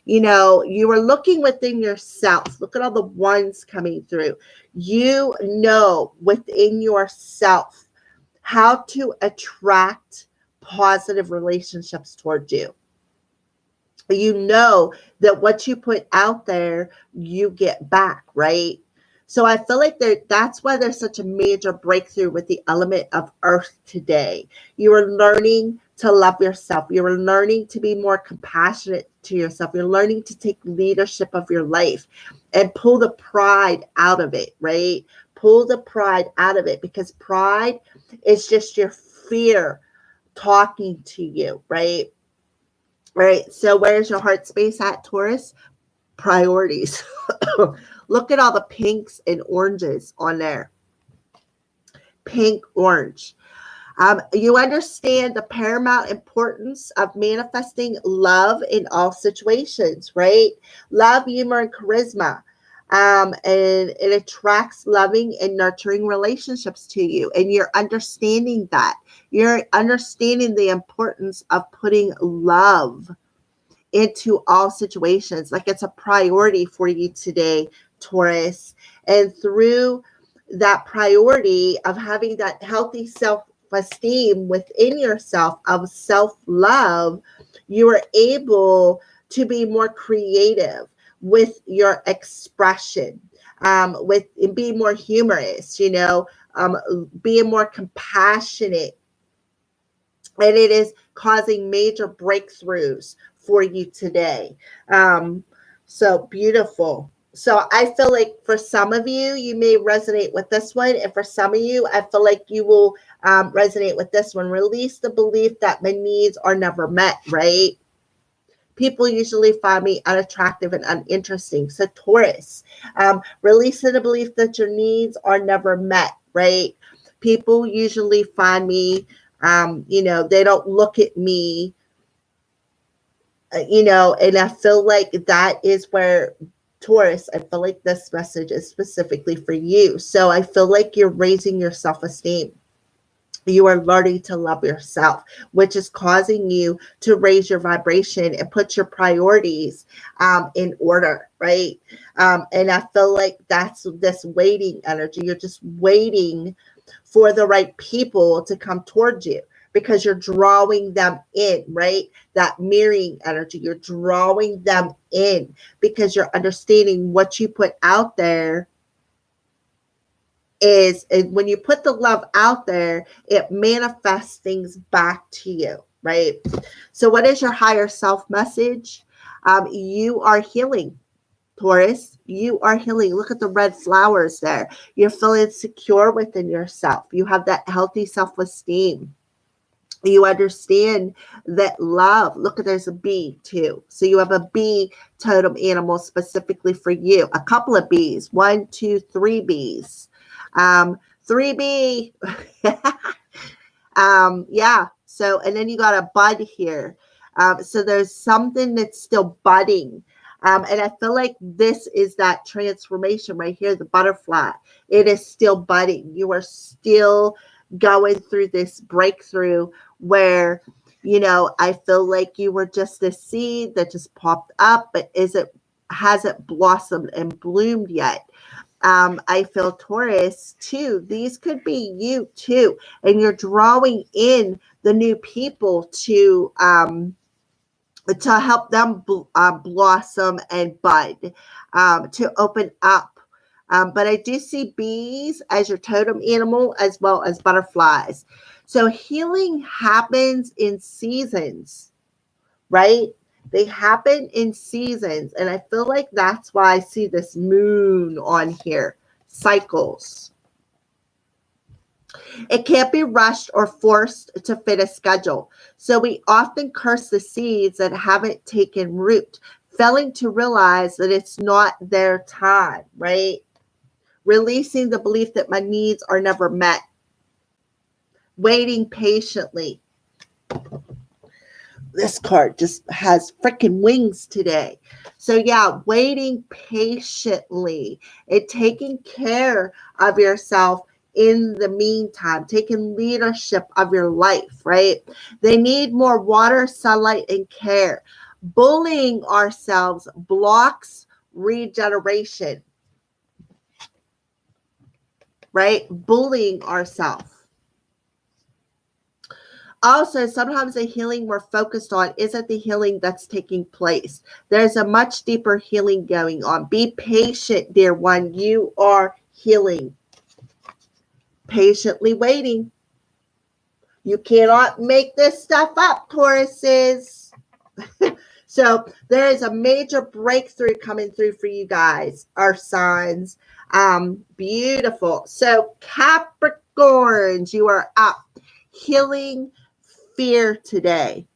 you are looking within yourself. Look at all the 1s coming through. You know within yourself how to attract positive relationships towards you. You know that what you put out there, you get back, right? So I feel like that's why there's such a major breakthrough with the element of earth today. You are learning to love yourself. You're learning to be more compassionate to yourself. You're learning to take leadership of your life and pull the pride out of it, right? Pull the pride out of it, because pride is just your fear talking to you, right? Right. So where's your heart space at, Taurus? Priorities. Look at all the pinks and oranges on there. Pink, orange. You understand the paramount importance of manifesting love in all situations, right? Love, humor, and charisma. And it attracts loving and nurturing relationships to you. And you're understanding that. You're understanding the importance of putting love into all situations. Like it's a priority for you today, Taurus. And through that priority of having that healthy self-esteem within yourself, of self-love, you are able to be more creative with your expression, with being more humorous, being more compassionate. And it is causing major breakthroughs for you today. So beautiful. So I feel like for some of you, you may resonate with this one. And for some of you, I feel like you will resonate with this one. Release the belief that my needs are never met, right? People usually find me unattractive and uninteresting. So Taurus, releasing the belief that your needs are never met, right? People usually find me, they don't look at me, and I feel like that is where Taurus, I feel like this message is specifically for you. So I feel like you're raising your self-esteem. You are learning to love yourself, which is causing you to raise your vibration and put your priorities in order, right? And I feel like that's this waiting energy. You're just waiting for the right people to come towards you, because you're drawing them in, right? That mirroring energy, you're drawing them in because you're understanding what you put out there is when you put the love out there, it manifests things back to you, right? So what is your higher self message? You are healing, Taurus. You are healing. Look at the red flowers there. You're feeling secure within yourself. You have that healthy self-esteem. You understand that love. Look, there's a bee too. So you have a bee totem animal specifically for you. A couple of bees. 1, 2, 3 bees. 3B. Yeah. So, and then you got a bud here. So there's something that's still budding. And I feel like this is that transformation right here, the butterfly. It is still budding. You are still going through this breakthrough where, I feel like you were just a seed that just popped up, but hasn't blossomed and bloomed yet. I feel Taurus too. These could be you too. And you're drawing in the new people to help them blossom and bud, to open up. But I do see bees as your totem animal as well as butterflies. So healing happens in seasons, right? They happen in seasons. And I feel like that's why I see this moon on here. Cycles. It can't be rushed or forced to fit a schedule. So we often curse the seeds that haven't taken root, failing to realize that it's not their time, right? Releasing the belief that my needs are never met. Waiting patiently. This card just has freaking wings today. So yeah, waiting patiently and taking care of yourself in the meantime, taking leadership of your life, right? They need more water, sunlight, and care. Bullying ourselves blocks regeneration, right? Bullying ourselves. Also, sometimes the healing we're focused on isn't the healing that's taking place. There's a much deeper healing going on. Be patient, dear one. You are healing. Patiently waiting. You cannot make this stuff up, Tauruses. So there is a major breakthrough coming through for you guys, our signs. Beautiful. So Capricorns, you are up. Healing fear today.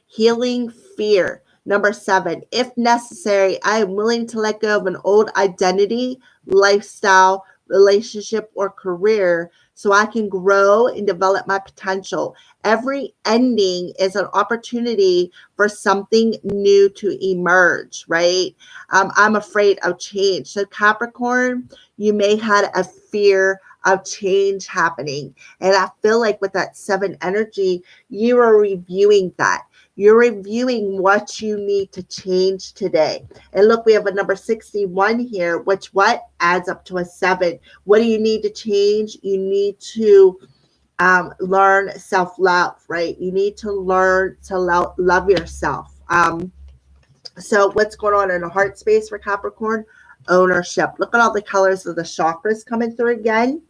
Healing fear. Number 7, if necessary, I am willing to let go of an old identity, lifestyle, relationship, or career so I can grow and develop my potential. Every ending is an opportunity for something new to emerge, right? I'm afraid of change. So Capricorn, you may have a fear of change happening. And I feel like with that 7 energy, you are reviewing that. You're reviewing what you need to change today. And look, we have a number 61 here, which what adds up to a 7. What do you need to change? You need to learn self-love, right? You need to learn to love yourself. So what's going on in the heart space for Capricorn? Ownership. Look at all the colors of the chakras coming through again.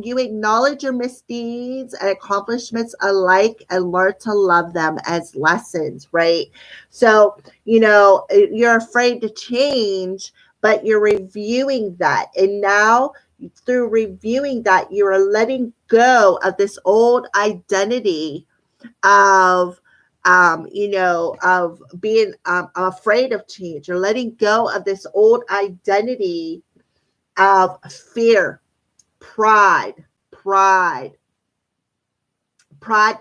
You acknowledge your misdeeds and accomplishments alike and learn to love them as lessons, right? So, you're afraid to change, but you're reviewing that. And now through reviewing that, you are letting go of this old identity of of being afraid of change. You're letting go of this old identity of fear, pride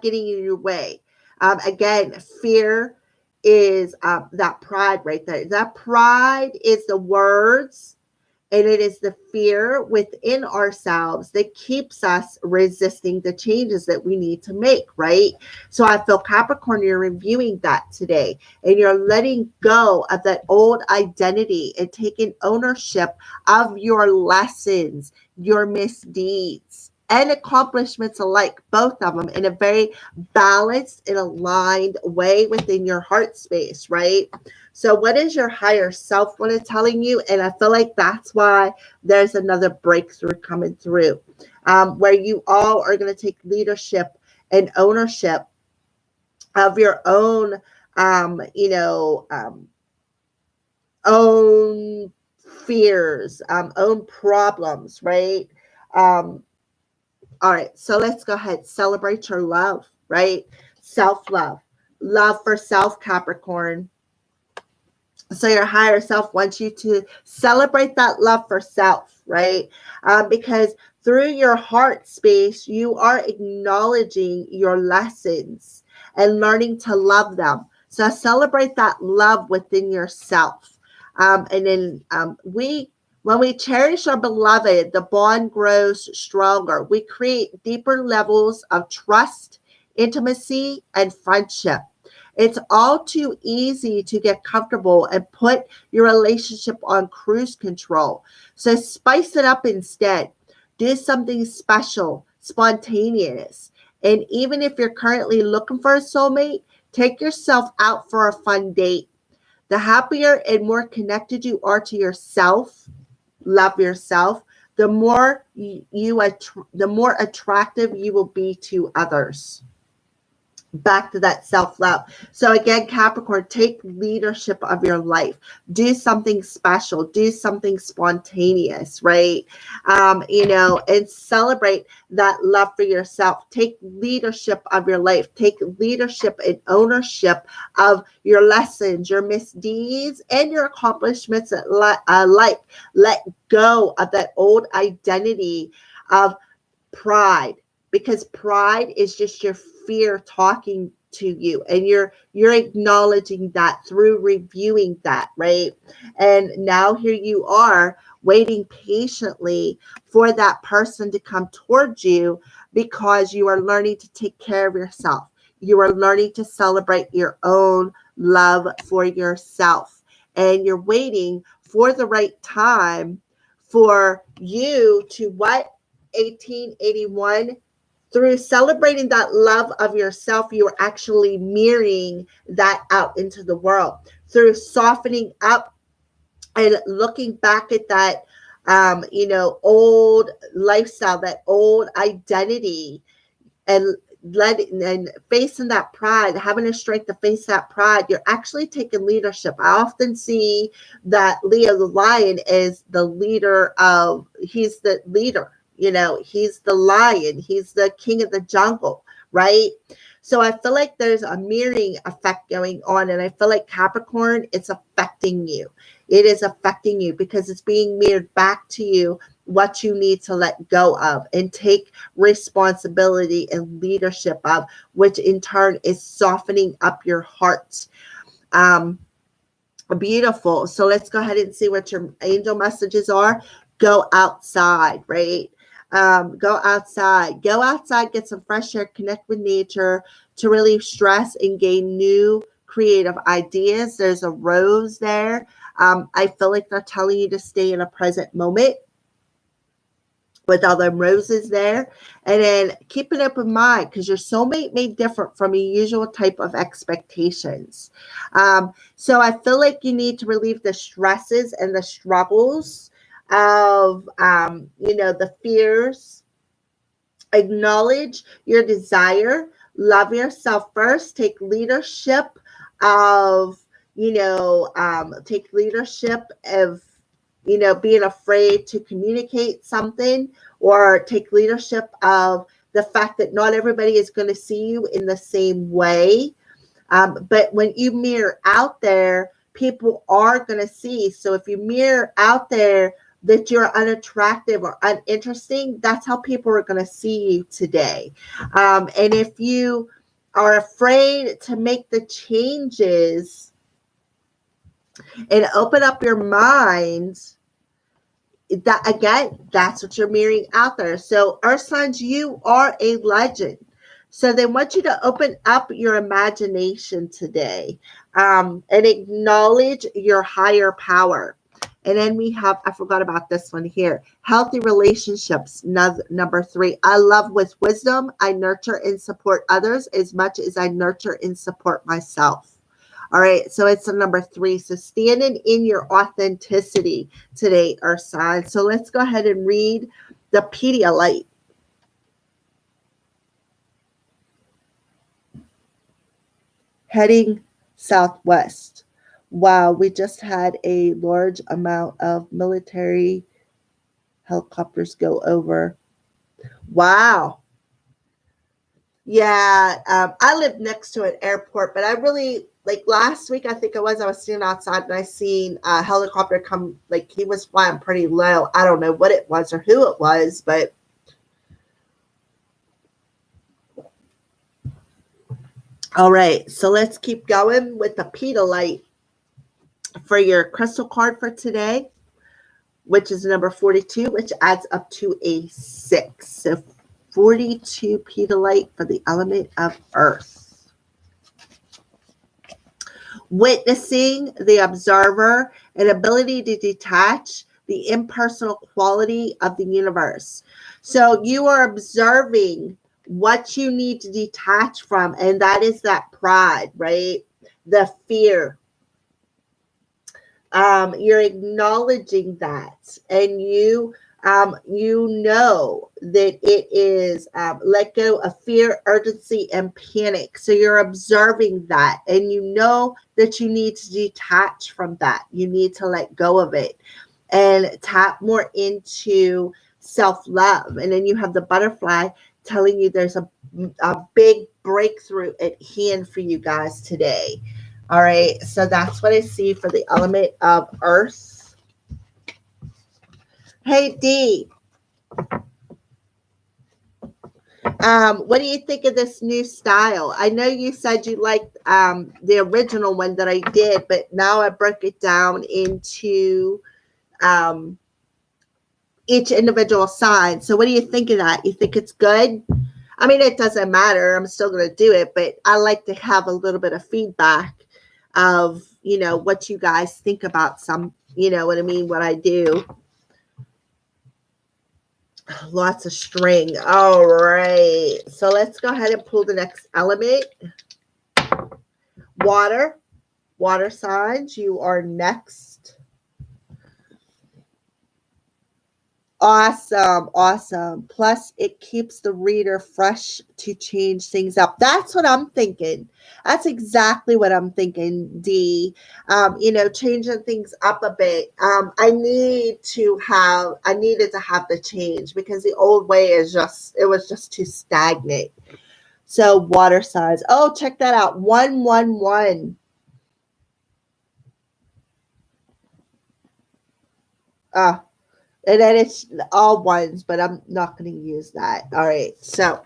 getting in your way. Again, fear is that pride right there. That pride is the words, and it is the fear within ourselves that keeps us resisting the changes that we need to make, right? So I feel Capricorn, you're reviewing that today, and you're letting go of that old identity and taking ownership of your lessons, your misdeeds, and accomplishments alike, both of them in a very balanced and aligned way within your heart space, right? So what is your higher self want to telling you? And I feel like that's why there's another breakthrough coming through, where you all are going to take leadership and ownership of your own, own fears, own problems, right? All right, so let's go ahead. Celebrate your love, right? Self-love. Love for self, Capricorn. So your higher self wants you to celebrate that love for self, right? Because through your heart space, you are acknowledging your lessons and learning to love them. So celebrate that love within yourself. And then when we cherish our beloved, the bond grows stronger. We create deeper levels of trust, intimacy, and friendship. It's all too easy to get comfortable and put your relationship on cruise control. So spice it up instead. Do something special, spontaneous. And even if you're currently looking for a soulmate, take yourself out for a fun date. The happier and more connected you are to yourself, love yourself, the more the more attractive you will be to others. back to that self-love. So again, Capricorn, take leadership of your life. Do something special. Do something spontaneous, right? And celebrate that love for yourself. Take leadership of your life. Take leadership and ownership of your lessons, your misdeeds, and your accomplishments at life. Let go of that old identity of pride, because pride is just your fear talking to you, and you're acknowledging that through reviewing that, right? And now here you are waiting patiently for that person to come towards you, because you are learning to take care of yourself. You are learning to celebrate your own love for yourself, and you're waiting for the right time for you to what? 1881, through celebrating that love of yourself, you are actually mirroring that out into the world. Through softening up and looking back at that, old lifestyle, that old identity, and facing that pride, having the strength to face that pride, you're actually taking leadership. I often see that Leo the lion is the leader he's the leader. He's the lion. He's the king of the jungle, right? So I feel like there's a mirroring effect going on. And I feel like Capricorn, it's affecting you. It is affecting you because it's being mirrored back to you what you need to let go of and take responsibility and leadership of, which in turn is softening up your heart. Beautiful. So let's go ahead and see what your angel messages are. Go outside, right? Go outside, get some fresh air, connect with nature to relieve stress and gain new creative ideas. There's a rose there. I feel like they're telling you to stay in a present moment with all the roses there. And then keep an open mind, because your soulmate may differ from your usual type of expectations. So I feel like you need to relieve the stresses and the struggles of, the fears. Acknowledge your desire. Love yourself first. Take leadership of, being afraid to communicate something, or take leadership of the fact that not everybody is going to see you in the same way. But when you mirror out there, people are going to see. So if you mirror out there that you're unattractive or uninteresting, that's how people are going to see you today. And if you are afraid to make the changes and open up your mind, that again, that's what you're mirroring out there. So Earth signs, you are a legend. So they want you to open up your imagination today, and acknowledge your higher power. And then we have, I forgot about this one here, healthy relationships, number 3. I love with wisdom. I nurture and support others as much as I nurture and support myself. All right, so it's a number 3. So standing in your authenticity today, our sign. So let's go ahead and read the Pedialyte. Heading southwest. Wow, we just had a large amount of military helicopters go over. Wow. Yeah, I live next to an airport, but I really, like last week, I think I was standing outside and I seen a helicopter come, like he was flying pretty low. I don't know what it was or who it was, but all right, so let's keep going with the Pedialyte for your crystal card for today, which is number 42, which adds up to a 6. So 42 Pedialyte for the element of earth. Witnessing, the observer, an ability to detach the impersonal quality of the universe. So you are observing what you need to detach from, and that is that pride, right? The fear. You're acknowledging that, and you You know that it is let go of fear, urgency, and panic. So you're observing that, and you know that you need to detach from that. You need to let go of it and tap more into self love. And then you have the butterfly telling you there's a big breakthrough at hand for you guys today. All right. So that's what I see for the element of earth. Hey, D. What do you think of this new style? I know you said you liked the original one that I did, but now I broke it down into um, each individual sign. So what do you think of that? You think it's good? I mean, it doesn't matter. I'm still going to do it, but I like to have a little bit of feedback of, what you guys think about some, what I mean, what I do. Lots of string. All right. So let's go ahead and pull the next element. Water. Water signs, you are next. Awesome. Plus, it keeps the reader fresh to change things up. That's what I'm thinking. That's exactly what I'm thinking, D. Changing things up a bit. I needed to have the change because the old way it was just too stagnant. So water signs. Oh, check that out. 111. And then it's all ones, but I'm not going to use that. All right. So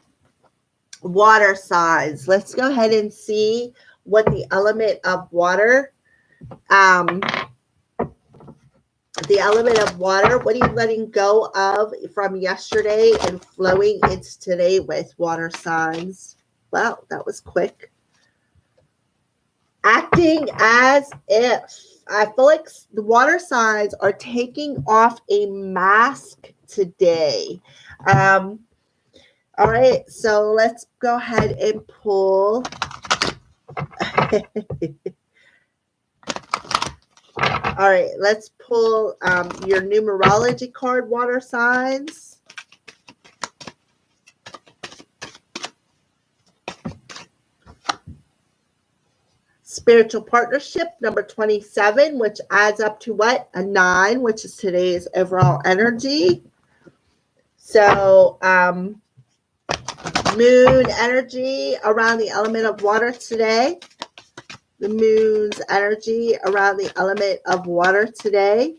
water signs. Let's go ahead and see what the element of water, what are you letting go of from yesterday and flowing into today with water signs? Wow, that was quick. Acting as if. I feel like the water signs are taking off a mask today. All right, so let's go ahead and pull. All right, let's pull your numerology card, water signs. Spiritual partnership number 27, which adds up to what? A 9, which is today's overall energy. So moon energy around the element of water today. The moon's energy around the element of water today.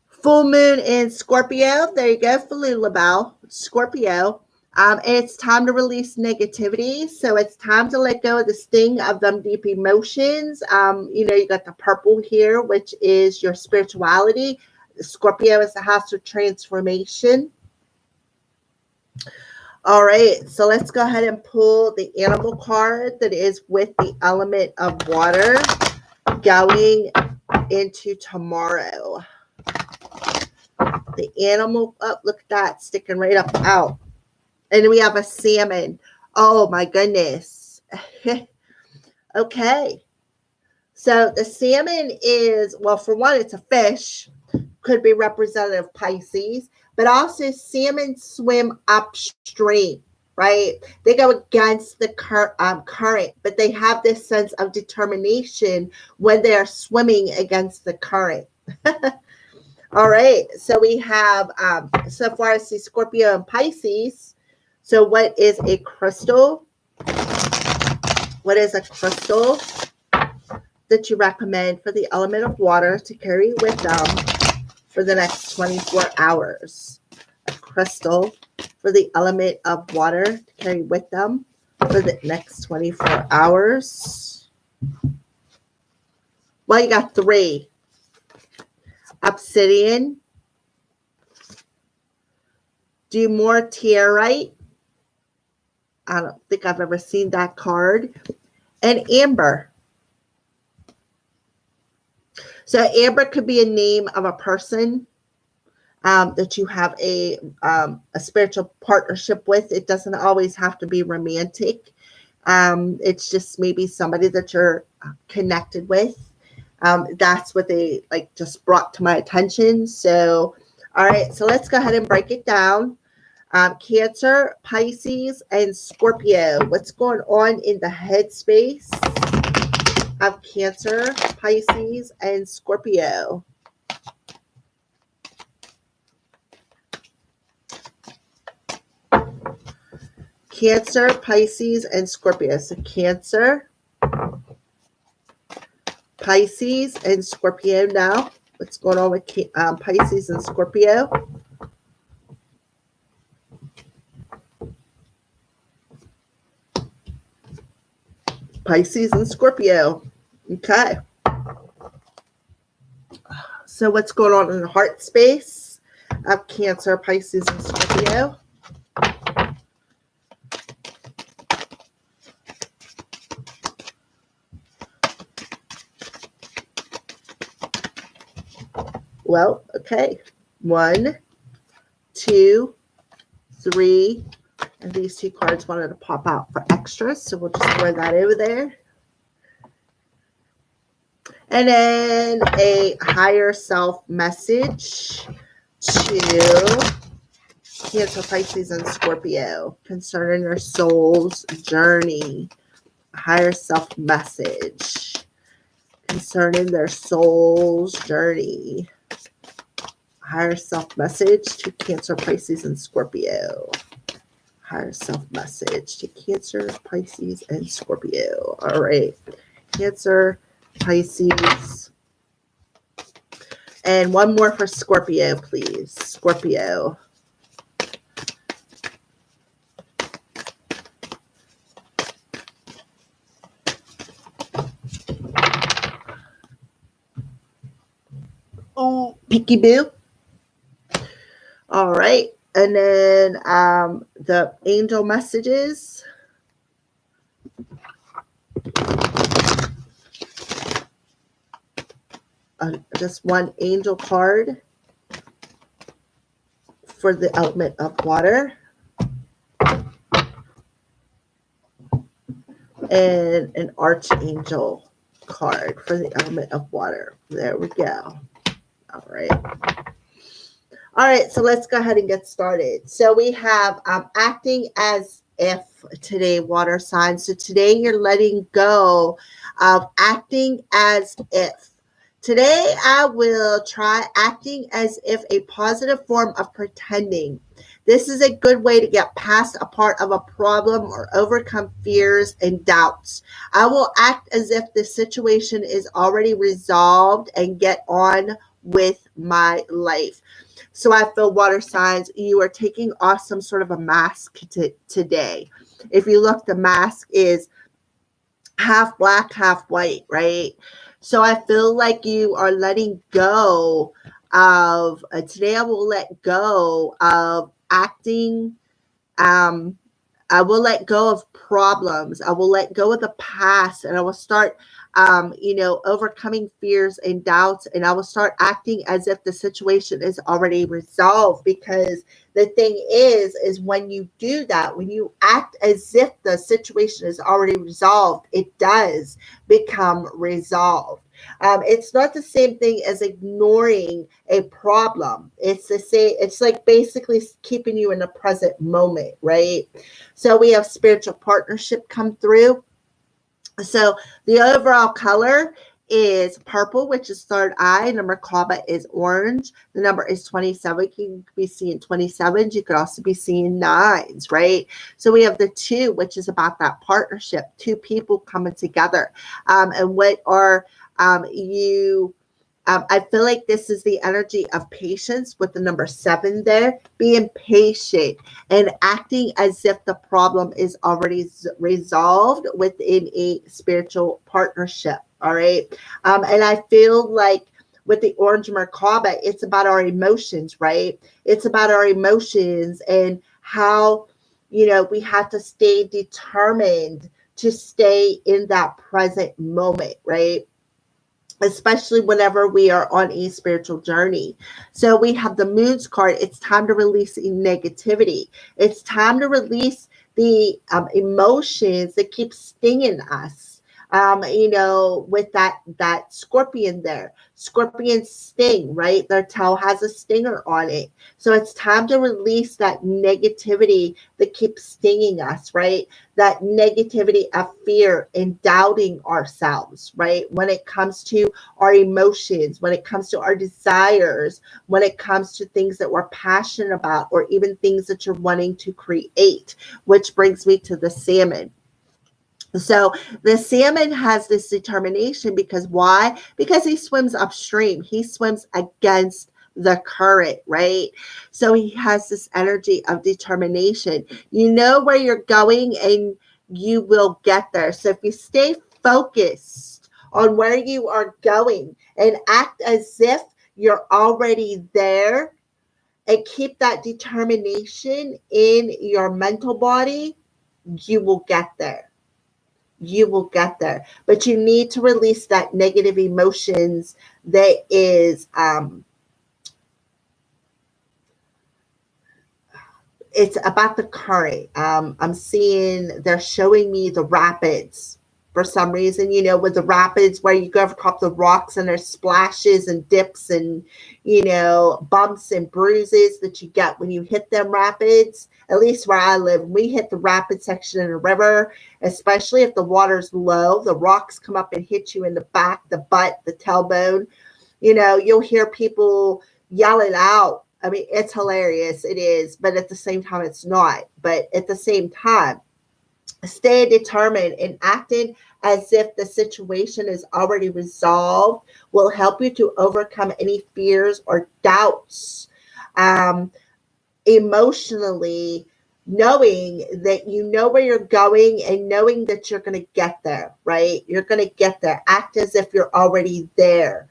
Full moon in Scorpio. There you go, Falulabelle, Scorpio. And it's time to release negativity. So it's time to let go of the sting of them deep emotions. You got the purple here, which is your spirituality. Scorpio is the house of transformation. All right, so let's go ahead and pull the animal card that is with the element of water going into tomorrow. The animal, look at that, sticking right up out. And then we have a salmon. Oh my goodness. Okay. So the salmon is, well, for one, it's a fish, could be representative of Pisces, but also salmon swim upstream, right? They go against the current, but they have this sense of determination when they're swimming against the current. All right, so we have, so far as the Scorpio and Pisces. So what is a crystal? What is a crystal that you recommend for the element of water to carry with them for the next 24 hours? A crystal for the element of water to carry with them for the next 24 hours. Well, you got 3. Obsidian, Dumortierite. I don't think I've ever seen that card. And amber. So Amber could be a name of a person that you have a spiritual partnership with. It doesn't always have to be romantic. It's just maybe somebody that you're connected with. That's what they like just brought to my attention. So, all right, so let's go ahead and break it down. Cancer, Pisces, and Scorpio. What's going on in the headspace of Cancer, Pisces, and Scorpio? Cancer, Pisces, and Scorpio. So Cancer, Pisces, and Scorpio now. What's going on with Pisces and Scorpio? Pisces and Scorpio. Okay. So what's going on in the heart space of Cancer, Pisces, and Scorpio? Well, okay. 1, 2, 3. And these 2 cards wanted to pop out for extras, so we'll just throw that over there. And then a higher self message to Cancer, Pisces, and Scorpio concerning their soul's journey. A higher self message concerning their soul's journey. A higher self message to Cancer, Pisces, and Scorpio. Higher self message to Cancer, Pisces, and Scorpio. All right. Cancer, Pisces. And one more for Scorpio, please. Scorpio. Oh, peekaboo. All right. And then the angel messages. Just one angel card for the element of water. And an archangel card for the element of water. There we go. All right. All right, so let's go ahead and get started. So we have acting as if today, water sign. So today you're letting go of acting as if. Today I will try acting as if a positive form of pretending. This is a good way to get past a part of a problem or overcome fears and doubts. I will act as if the situation is already resolved and get on with my life. So I feel water signs, you are taking off some sort of a mask today. If you look, the mask is half black, half white, right? So I feel like you are letting go of, today I will let go of acting, I will let go of problems. I will let go of the past, and I will start, overcoming fears and doubts, and I will start acting as if the situation is already resolved. Because the thing is when you do that, when you act as if the situation is already resolved, it does become resolved. It's not the same thing as ignoring a problem. It's the same. It's like basically keeping you in the present moment, right? So we have spiritual partnership come through. So the overall color is purple, which is third eye. Number Merkaba is orange. The number is 27. You could be seeing 27s. You could also be seeing 9s, right? So we have the 2, which is about that partnership, 2 people coming together. And what are you... I feel like this is the energy of patience with the number 7 there, being patient and acting as if the problem is already resolved within a spiritual partnership. All right. And I feel like with the orange Merkaba, it's about our emotions, right? It's about our emotions and how, we have to stay determined to stay in that present moment, right? especially whenever we are on a spiritual journey. So we have the Moon's card. It's time to release negativity. It's time to release the emotions that keep stinging us. With that scorpion there, scorpion sting, right? Their tail has a stinger on it. So it's time to release that negativity that keeps stinging us, right? That negativity of fear and doubting ourselves, right? When it comes to our emotions, when it comes to our desires, when it comes to things that we're passionate about, or even things that you're wanting to create, which brings me to the salmon. So the salmon has this determination because why? Because he swims upstream. He swims against the current, right? So he has this energy of determination. You know where you're going and you will get there. So if you stay focused on where you are going and act as if you're already there and keep that determination in your mental body, you will get there. You will get there, but you need to release that negative emotions that is it's about the current. I'm seeing they're showing me the rapids for some reason, with the rapids where you go across the rocks and there's splashes and dips and, bumps and bruises that you get when you hit them rapids. At least where I live, we hit the rapid section in a river, especially if the water's low, the rocks come up and hit you in the back, the butt, the tailbone. You'll hear people yelling out. I mean, it's hilarious. It is, but at the same time, it's not. But at the same time, stay determined and acting as if the situation is already resolved will help you to overcome any fears or doubts emotionally, knowing that you know where you're going and knowing that you're going to get there, right? You're going to get there. Act as if you're already there.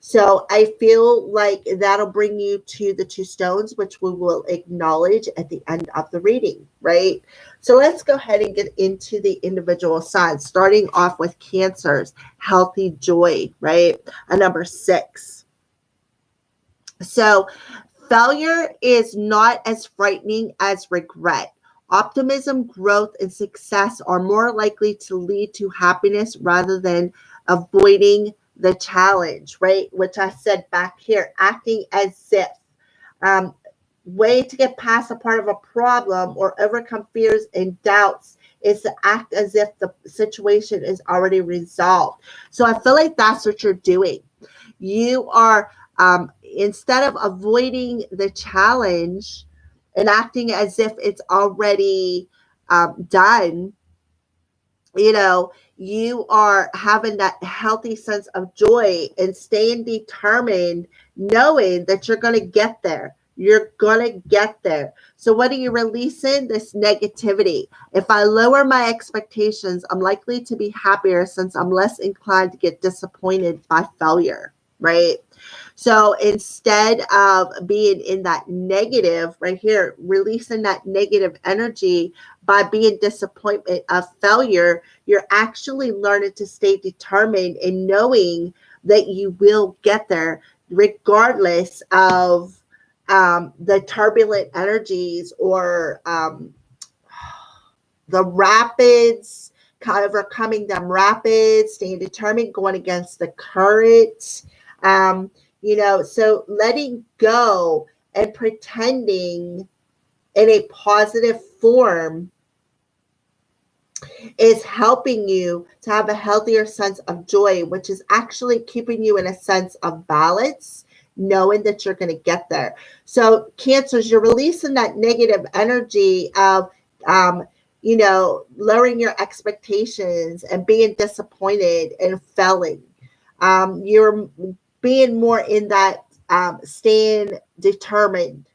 So I feel like that'll bring you to the two stones, which we will acknowledge at the end of the reading, right? So let's go ahead and get into the individual signs, starting off with Cancer's healthy joy, right? A number 6. So failure is not as frightening as regret. Optimism, growth, and success are more likely to lead to happiness rather than avoiding the challenge, right? Which I said back here, acting as if. Way to get past a part of a problem or overcome fears and doubts is to act as if the situation is already resolved. So I feel like that's what you're doing. You are, instead of avoiding the challenge and acting as if it's already done, you are having that healthy sense of joy and staying determined, knowing that you're going to get there. You're going to get there. So what are you releasing? This negativity. If I lower my expectations, I'm likely to be happier since I'm less inclined to get disappointed by failure, right? So instead of being in that negative right here, releasing that negative energy by being disappointment of failure, you're actually learning to stay determined and knowing that you will get there regardless of the turbulent energies or the rapids, kind of overcoming them rapids, staying determined, going against the current. So letting go and pretending in a positive form is helping you to have a healthier sense of joy, which is actually keeping you in a sense of balance, knowing that you're going to get there. So Cancers, you're releasing that negative energy of, lowering your expectations and being disappointed and failing. You're being more in that staying determined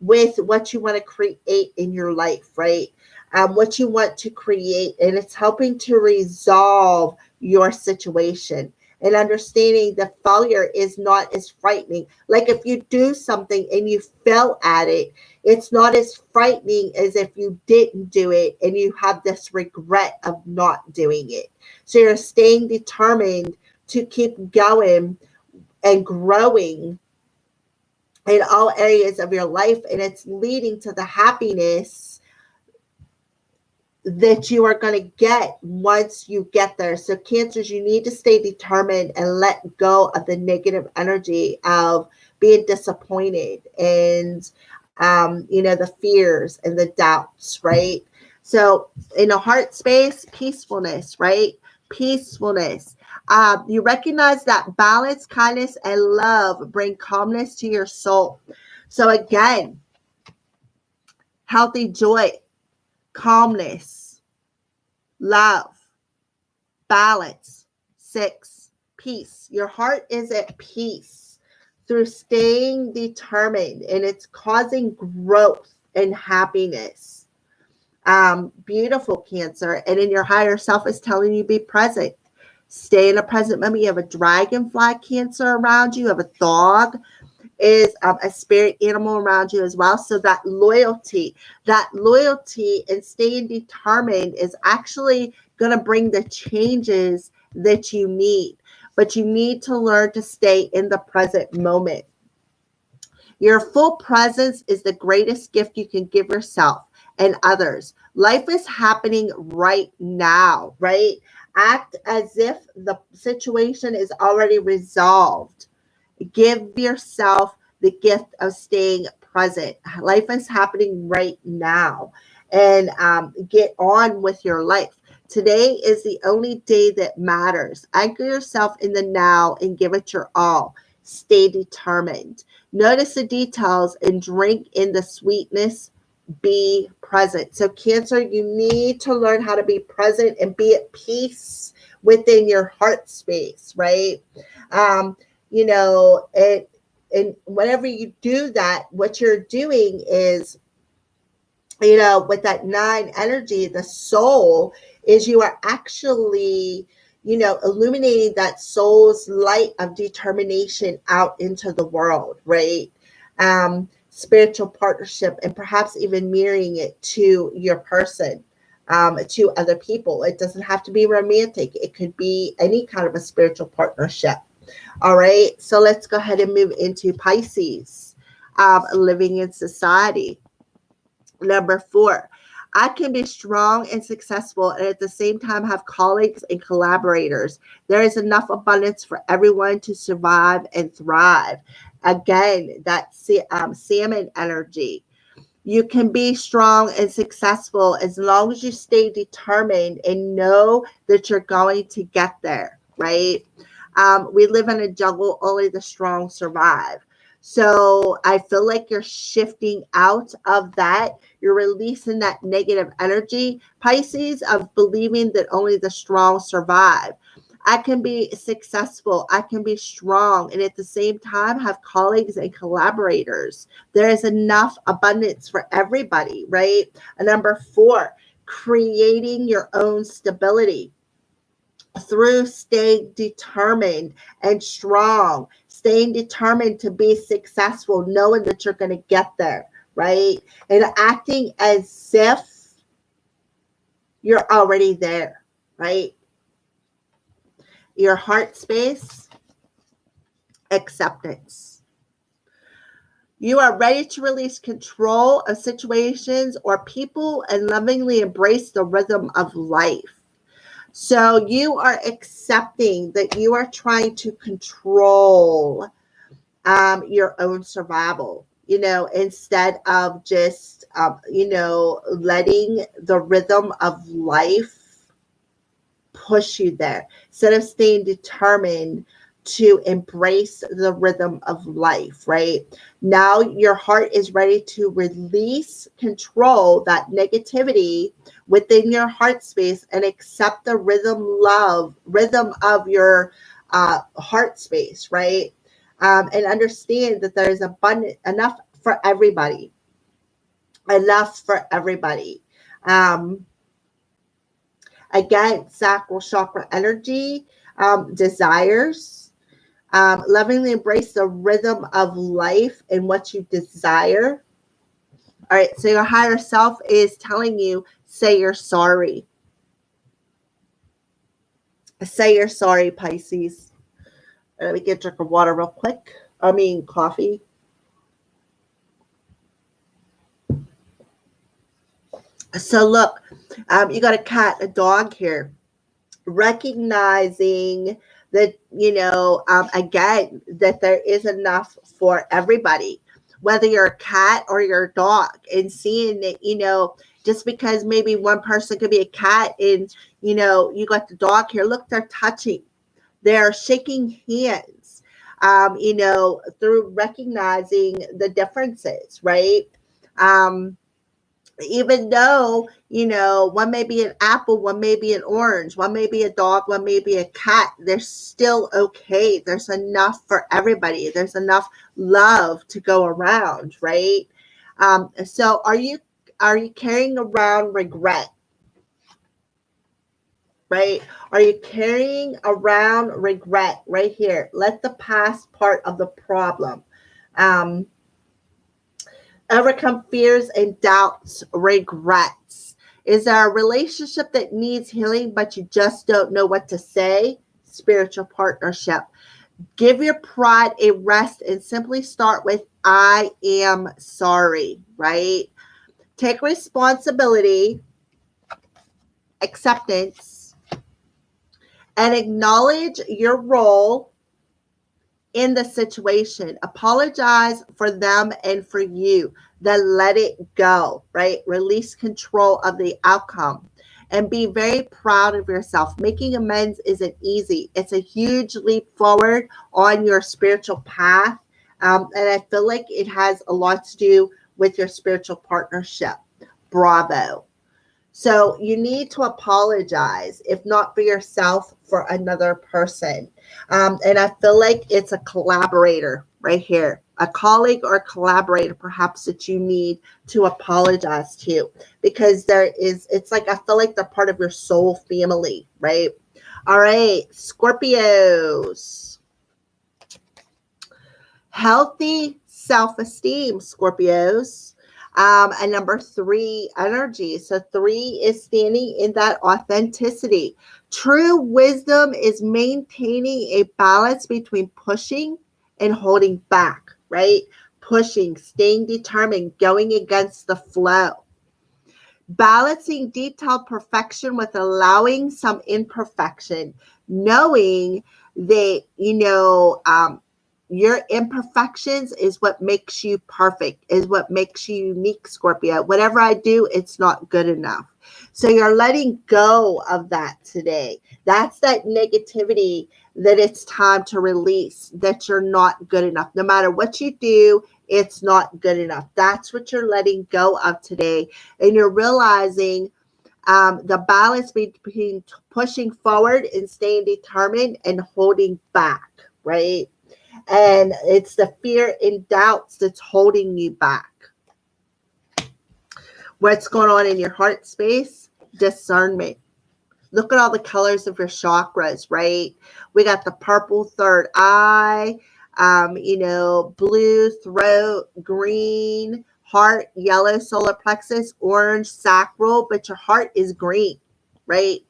with what you want to create in your life, right? What you want to create, and it's helping to resolve your situation. and understanding that failure is not as frightening. Like if you do something and you fail at it, it's not as frightening as if you didn't do it and you have this regret of not doing it. So you're staying determined to keep going and growing in all areas of your life, and it's leading to the happiness that you are going to get once you get there. So Cancers, you need to stay determined and let go of the negative energy of being disappointed and the fears and the doubts, right? So in a heart space, peacefulness, right? Peacefulness. You recognize that balance, kindness, and love bring calmness to your soul. So again, healthy joy, calmness, love, balance. 6, peace. Your heart is at peace through staying determined, and it's causing growth and happiness. Beautiful, Cancer. And in your higher self is telling you be present. Stay in a present moment. You have a dragonfly, Cancer, around you. You have a dog, is a spirit animal around you as well. So that loyalty and staying determined is actually going to bring the changes that you need. But you need to learn to stay in the present moment. Your full presence is the greatest gift you can give yourself and others. Life is happening right now, right? Act as if the situation is already resolved. Give yourself the gift of staying present. Life is happening right now, and get on with your life. Today is the only day that matters. Anchor yourself in the now and give it your all. Stay determined. Notice the details and drink in the sweetness. Be present. So Cancer, you need to learn how to be present and be at peace within your heart space, right? And whenever you do that, what you're doing is, with that 9 energy, the soul, is you are actually, illuminating that soul's light of determination out into the world, right? Spiritual partnership, and perhaps even mirroring it to your person, to other people. It doesn't have to be romantic. It could be any kind of a spiritual partnership. All right, so let's go ahead and move into Pisces, living in society. Number 4, I can be strong and successful and at the same time have colleagues and collaborators. There is enough abundance for everyone to survive and thrive. Again, that's salmon energy. You can be strong and successful as long as you stay determined and know that you're going to get there, right? We live in a jungle, only the strong survive. So I feel like you're shifting out of that. You're releasing that negative energy, Pisces, of believing that only the strong survive. I can be successful. I can be strong. And at the same time, have colleagues and collaborators. There is enough abundance for everybody, right? And number 4, creating your own stability through staying determined and strong, staying determined to be successful, knowing that you're going to get there, right? And acting as if you're already there, right? Your heart space, acceptance. You are ready to release control of situations or people and lovingly embrace the rhythm of life. So you are accepting that you are trying to control your own survival, instead of just, letting the rhythm of life push you there. Instead of staying determined to embrace the rhythm of life, right? Now your heart is ready to release control, that negativity within your heart space, and accept the rhythm of your heart space, right? And understand that there is abundant enough for everybody. Enough for everybody. Again, sacral chakra energy. Desires. Lovingly embrace the rhythm of life and what you desire. All right, so your higher self is telling you, say you're sorry. Say you're sorry, Pisces. Let me get a drink of water real quick. Coffee. So look, you got a cat, a dog here. Recognizing that, again, that there is enough for everybody, whether you're a cat or you're a dog, and seeing that, just because maybe one person could be a cat and, you got the dog here, look, they're touching, they're shaking hands, through recognizing the differences, right? Even though, one may be an apple, one may be an orange, one may be a dog, one may be a cat, they're still okay. There's enough for everybody. There's enough love to go around, right? So are you carrying around regret? Right? Are you carrying around regret right here? Let the past part of the problem. Overcome fears and doubts, regrets. Is there a relationship that needs healing, but you just don't know what to say? Spiritual partnership. Give your pride a rest and simply start with, I am sorry, right? Take responsibility, acceptance, and acknowledge your role in the situation. Apologize for them and for you. Then let it go, right? Release control of the outcome and be very proud of yourself. Making amends isn't easy. It's a huge leap forward on your spiritual path. And I feel like it has a lot to do with your spiritual partnership. Bravo. So you need to apologize, if not for yourself, for another person. And I feel like it's a collaborator right here, a colleague or a collaborator perhaps that you need to apologize to, because it's like, I feel like they're part of your soul family, right? All right, Scorpios. Healthy self-esteem, Scorpios. And number 3, energy. So 3 is standing in that authenticity. True wisdom is maintaining a balance between pushing and holding back, right? Pushing, staying determined, going against the flow. Balancing detailed perfection with allowing some imperfection, knowing that, your imperfections is what makes you perfect, is what makes you unique, Scorpio. Whatever I do, it's not good enough. So you're letting go of that today. That's that negativity that it's time to release, that you're not good enough. No matter what you do, it's not good enough. That's what you're letting go of today. And you're realizing the balance between pushing forward and staying determined and holding back, right? And it's the fear and doubts that's holding you back. What's going on in your heart space? Discernment. Look at all the colors of your chakras, right? We got the purple third eye, blue throat, green heart, yellow solar plexus, orange sacral, but your heart is green, right?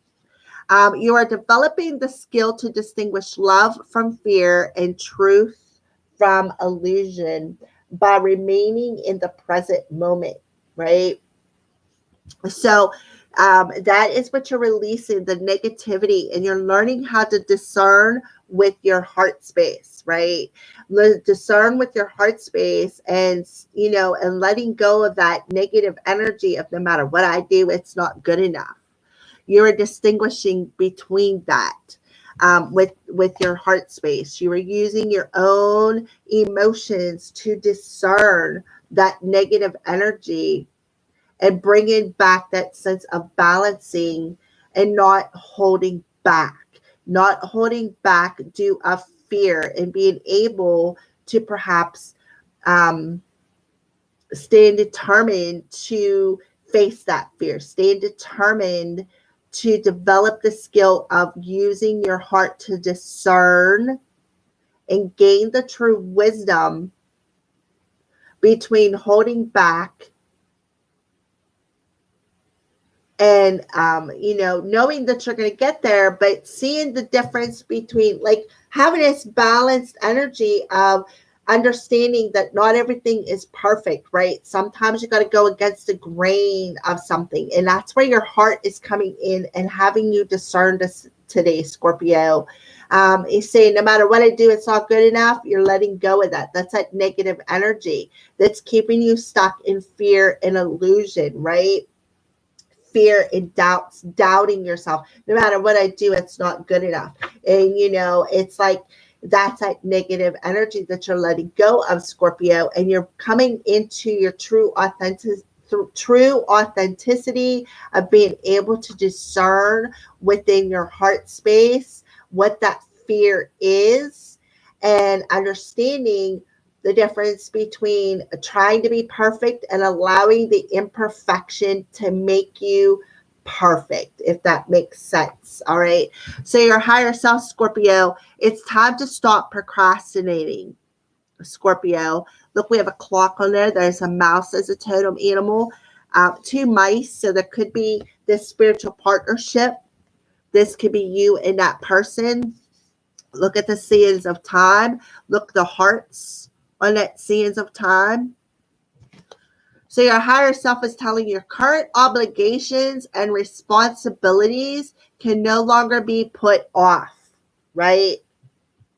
You are developing the skill to distinguish love from fear and truth from illusion by remaining in the present moment, right? So that is what you're releasing, the negativity, and you're learning how to discern with your heart space, right? Discern with your heart space, and and letting go of that negative energy of, no matter what I do, it's not good enough. You're distinguishing between that with your heart space. You are using your own emotions to discern that negative energy and bringing back that sense of balancing and not holding back due of fear, and being able to perhaps stand determined to face that fear, stand determined to develop the skill of using your heart to discern and gain the true wisdom between holding back and knowing that you're going to get there, but seeing the difference between, like, having this balanced energy of understanding that not everything is perfect, right? Sometimes you got to go against the grain of something, and that's where your heart is coming in and having you discern this today, Scorpio. He's saying no matter what I do, it's not good enough. You're letting go of that. That's that negative energy that's keeping you stuck in fear and illusion, right? Fear and doubts, doubting yourself. No matter what I do, it's not good enough. And it's like that's that negative energy that you're letting go of, Scorpio, and you're coming into your true authenticity of being able to discern within your heart space what that fear is, and understanding the difference between trying to be perfect and allowing the imperfection to make you perfect, if that makes sense. All right. So your higher self, Scorpio, it's time to stop procrastinating, Scorpio. Look, we have a clock on there. There's a mouse as a totem animal, 2 mice. So there could be this spiritual partnership. This could be you and that person. Look at the sands of time. Look, the hearts on that sands of time. So your higher self is telling your current obligations and responsibilities can no longer be put off, right?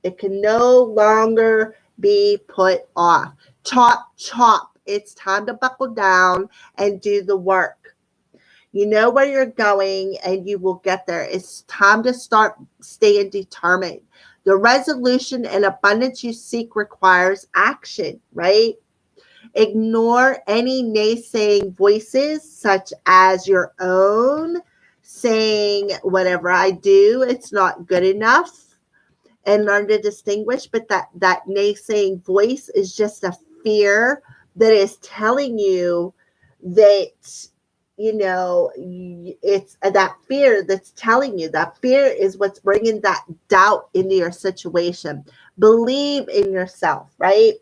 It can no longer be put off. Chop, chop. It's time to buckle down and do the work. You know where you're going and you will get there. It's time to start staying determined. The resolution and abundance you seek requires action, right? Ignore any naysaying voices, such as your own, saying, whatever I do, it's not good enough, and learn to distinguish. But that naysaying voice is just a fear that is telling you that, it's that fear that's telling you. That fear is what's bringing that doubt into your situation. Believe in yourself, right?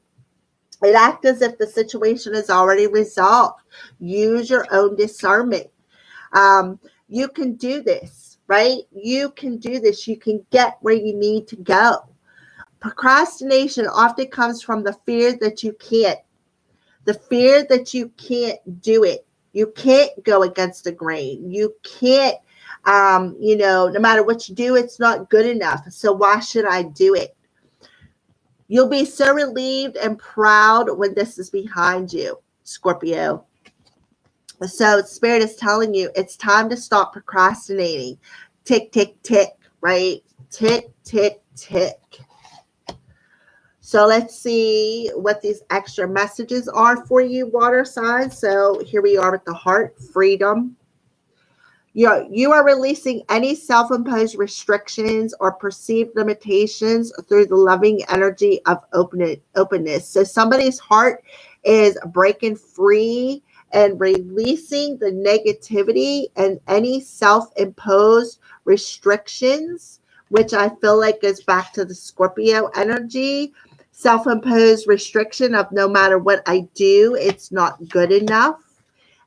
It acts as if the situation is already resolved. Use your own discernment. You can do this, right? You can do this. You can get where you need to go. Procrastination often comes from the fear that you can't. The fear that you can't do it. You can't go against the grain. You can't, no matter what you do, it's not good enough. So why should I do it? You'll be so relieved and proud when this is behind you, Scorpio. So Spirit is telling you it's time to stop procrastinating. Tick, tick, tick, right? Tick, tick, tick. So let's see what these extra messages are for you, water signs. So here we are with the heart, freedom. You are releasing any self-imposed restrictions or perceived limitations through the loving energy of openness. So somebody's heart is breaking free and releasing the negativity and any self-imposed restrictions, which I feel like goes back to the Scorpio energy. Self-imposed restriction of no matter what I do, it's not good enough.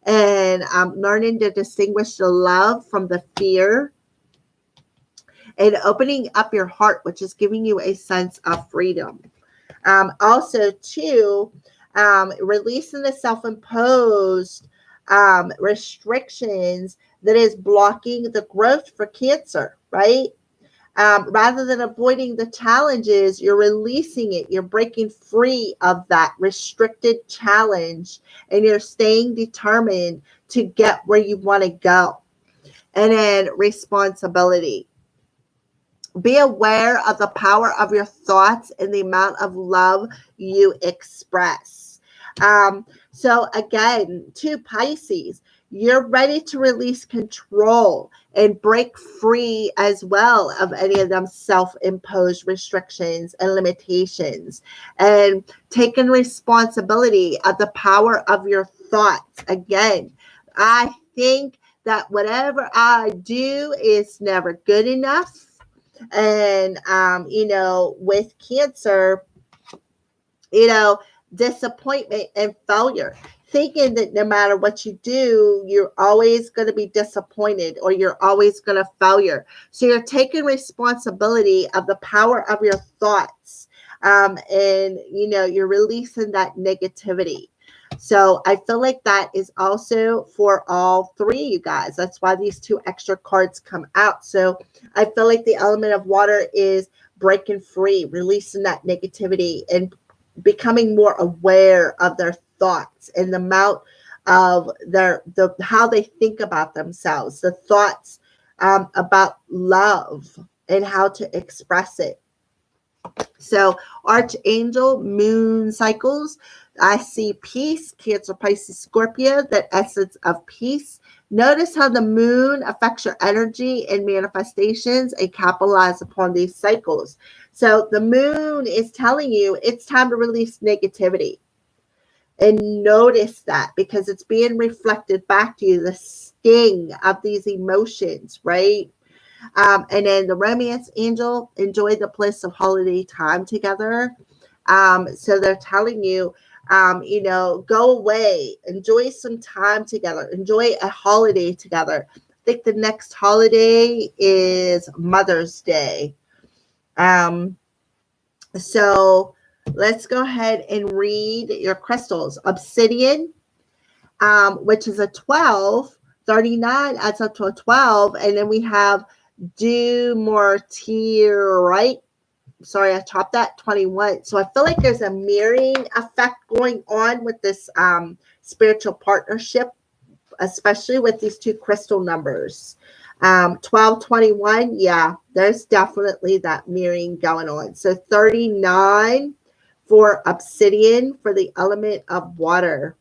And learning to distinguish the love from the fear, and opening up your heart, which is giving you a sense of freedom. Also, too, releasing the self-imposed restrictions that is blocking the growth for Cancer, right? Rather than avoiding the challenges, you're releasing it. You're breaking free of that restricted challenge, and you're staying determined to get where you want to go. And then responsibility. Be aware of the power of your thoughts and the amount of love you express. So again, to Pisces, you're ready to release control and break free as well of any of them self-imposed restrictions and limitations, and taking responsibility of the power of your thoughts. Again, I think that whatever I do is never good enough. And, with Cancer, disappointment and failure, thinking that no matter what you do, you're always going to be disappointed or you're always going to failure. So you're taking responsibility of the power of your thoughts. And you're releasing that negativity. So I feel like that is also for all three of you guys. That's why these two extra cards come out. So I feel like the element of water is breaking free, releasing that negativity, and becoming more aware of their thoughts and the amount of how they think about themselves, the thoughts about love and how to express it. So Archangel, moon cycles. I see peace, Cancer, Pisces, Scorpio, that essence of peace. Notice how the moon affects your energy and manifestations and capitalize upon these cycles. So the moon is telling you it's time to release negativity. And notice that because it's being reflected back to you, the sting of these emotions, right? And then the romance angel, enjoy the bliss of holiday time together. So they're telling you, go away, enjoy some time together, enjoy a holiday together. I think the next holiday is Mother's Day. So let's go ahead and read your crystals. Obsidian, which is a 12, 39 adds up to a 12. And then we have Dumortierite. Sorry, I chopped that, 21. So I feel like there's a mirroring effect going on with this spiritual partnership, especially with these two crystal numbers. 12, 21, yeah, there's definitely that mirroring going on. So 39 for Obsidian for the element of water.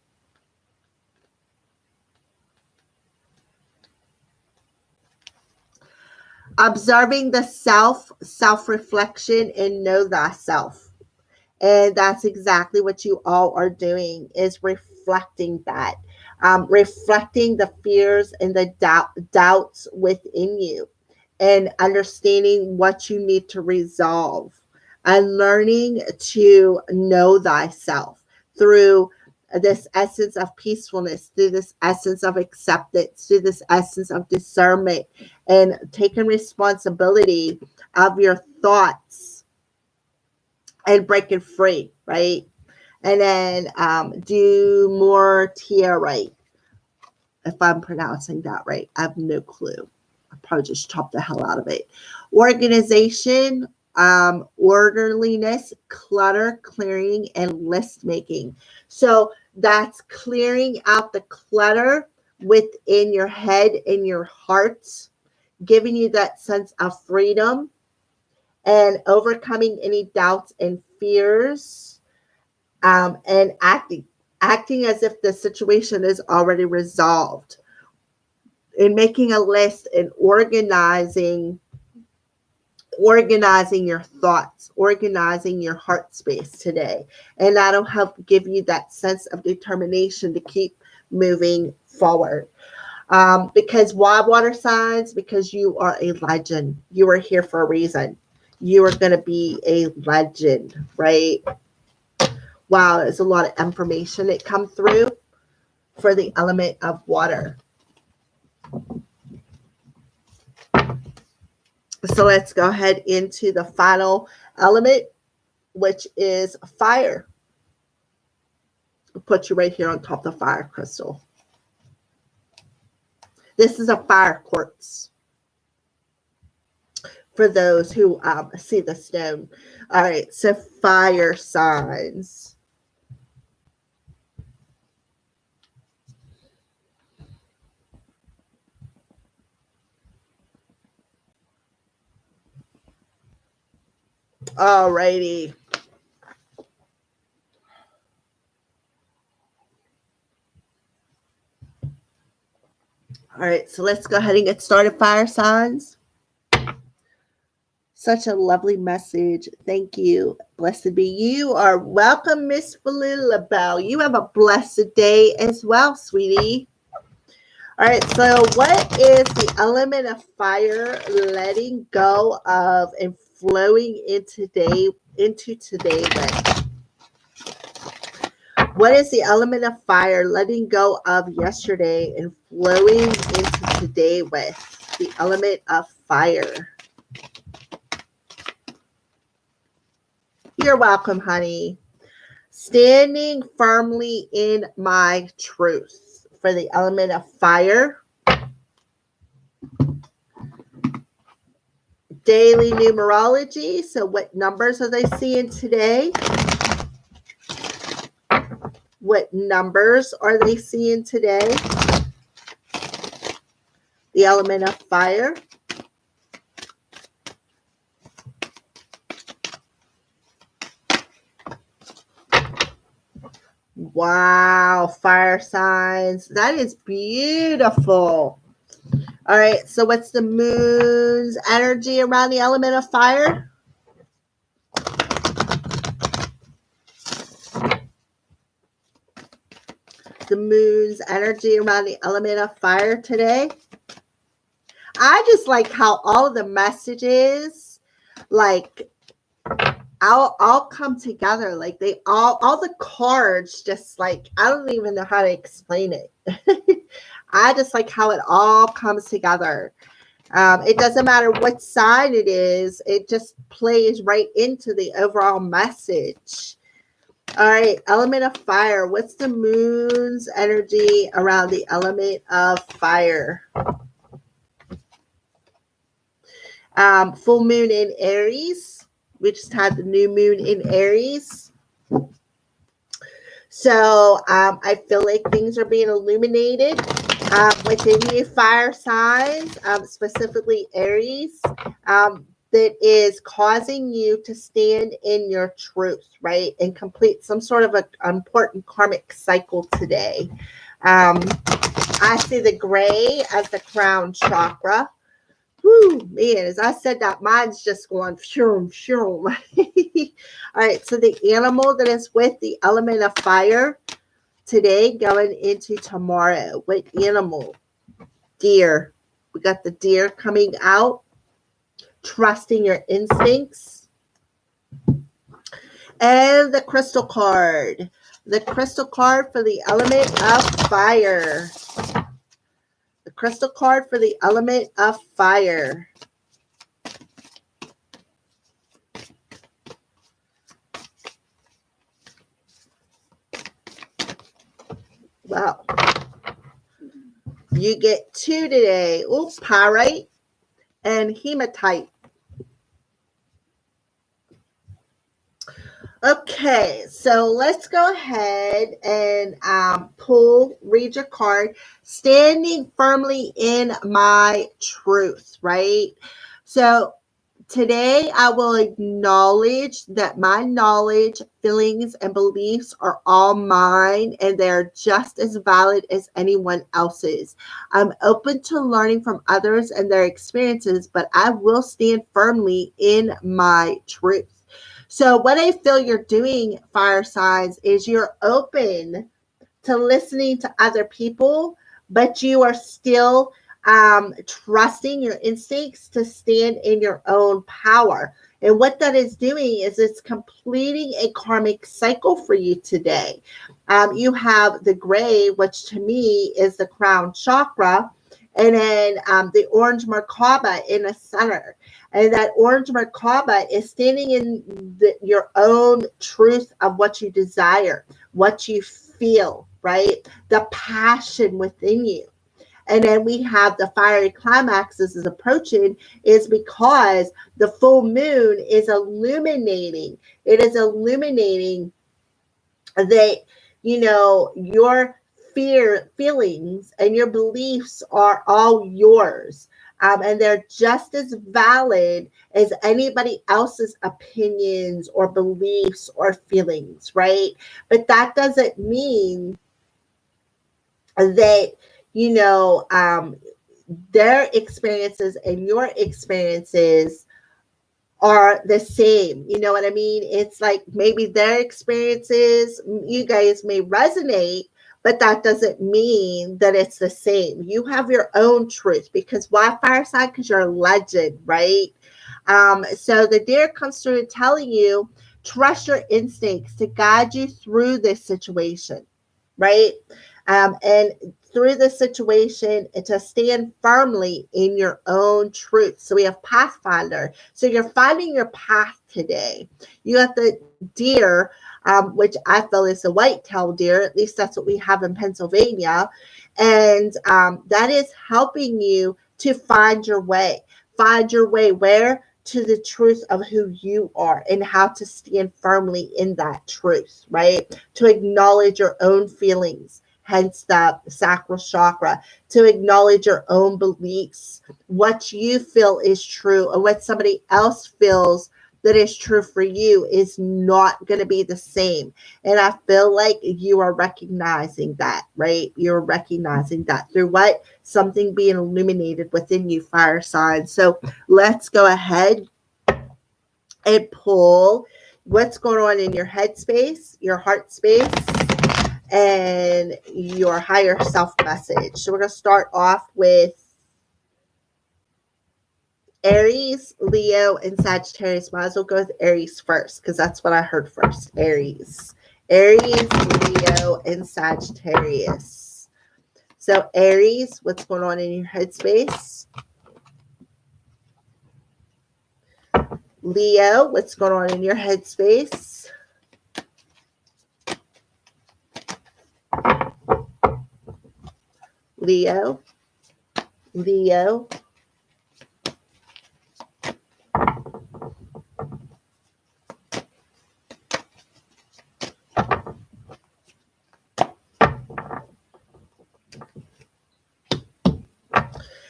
Observing the self-reflection, and know thyself. And that's exactly what you all are doing, is reflecting that. Reflecting the fears and the doubts within you, and understanding what you need to resolve, and learning to know thyself through this essence of peacefulness, through this essence of acceptance, through this essence of discernment, and taking responsibility of your thoughts and breaking free, right? And then Dumortierite, if I'm pronouncing that right. I have no clue. I probably just chopped the hell out of it. Organization, orderliness, clutter, clearing, and list making. So that's clearing out the clutter within your head and your heart, giving you that sense of freedom and overcoming any doubts and fears, and acting as if the situation is already resolved, and making a list and organizing your thoughts, organizing your heart space today. And that'll help give you that sense of determination to keep moving forward. Because why water signs? Because you are a legend. You are here for a reason. You are going to be a legend, right? Wow, there's a lot of information that come through for the element of water. So let's go ahead into the final element, which is fire. I'll put you right here on top of the fire crystal. This is a fire quartz for those who see the stone. All right, so fire signs. All righty. All right, so let's go ahead and get started, fire signs. Such a lovely message. Thank you. Blessed be you. Are welcome, Miss Falila Bell. You have a blessed day as well, sweetie. All right, so what is the element of fire letting go of and flowing into today with? What is the element of fire letting go of yesterday and flowing into today with? The element of fire. You're welcome, honey. Standing firmly in my truth for the element of fire. Daily numerology. So what numbers are they seeing today? What numbers are they seeing today? The element of fire. Wow, fire signs. That is beautiful. All right, so what's the moon's energy around the element of fire? The moon's energy around the element of fire today. I just like how all of the messages, like, all come together. Like they all the cards just like, I don't even know how to explain it. I just like how it all comes together. It doesn't matter what side it is. It just plays right into the overall message. All right, element of fire. What's the moon's energy around the element of fire? Full moon in Aries. We just had the new moon in Aries. So I feel like things are being illuminated within you fire signs, specifically Aries, that is causing you to stand in your truth, right? And complete some sort of an important karmic cycle today. I see the gray as the crown chakra. Whew, man, as I said that, mine's just going shoom, shoom. All right, so the animal that is with the element of fire today going into tomorrow. What animal? Deer. We got the deer coming out. Trusting your instincts. And the crystal card. The crystal card for the element of fire. The crystal card for the element of fire. Wow. You get 2 today. Ooh, pyrite and hematite. Okay, so let's go ahead and read your card. Standing firmly in my truth, right? So today I will acknowledge that my knowledge, feelings, and beliefs are all mine and they're just as valid as anyone else's. I'm open to learning from others and their experiences, but I will stand firmly in my truth. So what I feel you're doing, fire signs, is you're open to listening to other people, but you are still trusting your instincts to stand in your own power. And what that is doing is it's completing a karmic cycle for you today. You have the gray, which to me is the crown chakra, and then the orange Merkaba in the center. And that orange Merkaba is standing in your own truth of what you desire, what you feel, right? The passion within you. And then we have the fiery climax as is approaching is because the full moon is illuminating. It is illuminating that, your feelings and your beliefs are all yours. And they're just as valid as anybody else's opinions or beliefs or feelings, right? But that doesn't mean that, their experiences and your experiences are the same. You know what I mean? It's like maybe their experiences, you guys may resonate, but that doesn't mean that it's the same. You have your own truth, because why fire sign? Because you're a legend, right? So the deer comes through telling you, trust your instincts to guide you through this situation, right? And through this situation, and to stand firmly in your own truth. So we have Pathfinder. So you're finding your path today. You have the deer, which I feel is a white-tailed deer. At least that's what we have in Pennsylvania. And that is helping you to find your way. Find your way where? To the truth of who you are and how to stand firmly in that truth, right? To acknowledge your own feelings, hence the sacral chakra, to acknowledge your own beliefs, what you feel is true and what somebody else feels that is true for you is not going to be the same. And I feel like you are recognizing that, right? You're recognizing that through what? Something being illuminated within you, fire signs. So let's go ahead and pull what's going on in your head space, your heart space, and your higher self message. So we're going to start off with Aries, Leo, and Sagittarius. Might as well go with Aries first because that's what I heard first. Aries, Leo, and Sagittarius. So Aries, what's going on in your headspace? Leo, what's going on in your headspace? Leo.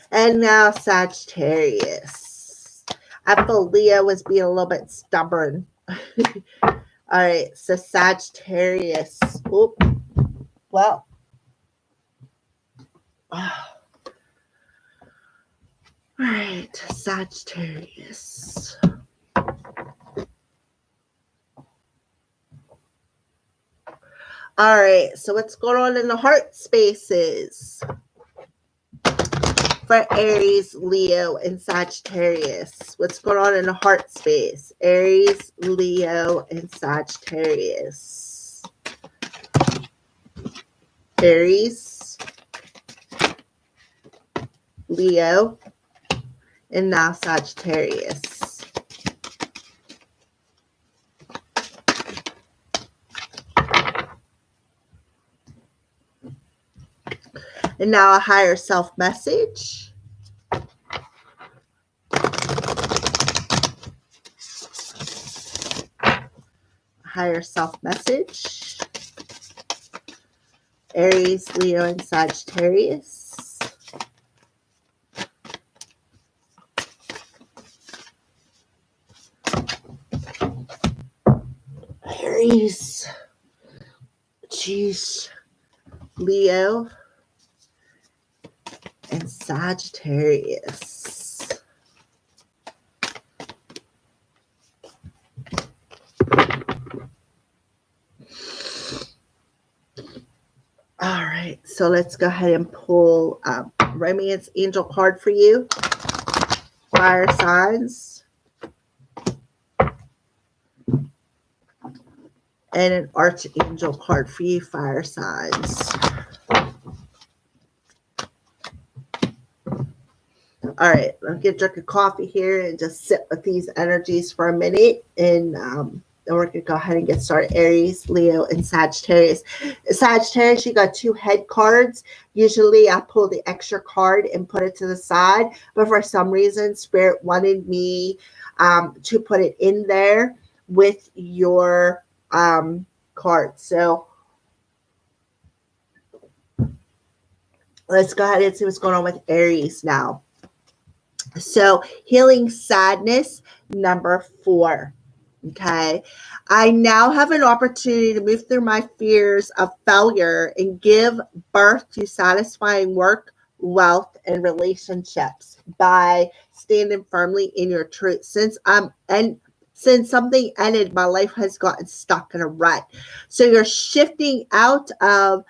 And now Sagittarius. I feel Leo was being a little bit stubborn. All right, so Sagittarius. Oop. Well. All right, Sagittarius. All right, so what's going on in the heart spaces for Aries, Leo, and Sagittarius? What's going on in the heart space? Aries, Leo, and Sagittarius. Aries, Leo, and now Sagittarius. And now a higher self message. Higher self message. Aries, Leo, and Sagittarius. Aries. Jeez. Leo. And Sagittarius. All right, so let's go ahead and pull Romance Angel card for you. Fire signs. And an Archangel card for you, fire signs. All right, I'll get a drink of coffee here and just sit with these energies for a minute. And then we're going to go ahead and get started. Aries, Leo, and Sagittarius. Sagittarius, you got 2 head cards. Usually I pull the extra card and put it to the side. But for some reason, Spirit wanted me to put it in there with your card. So let's go ahead and see what's going on with Aries now. So healing sadness, number 4. Okay. I now have an opportunity to move through my fears of failure and give birth to satisfying work, wealth, and relationships by standing firmly in your truth. Since something ended, my life has gotten stuck in a rut. So you're shifting out of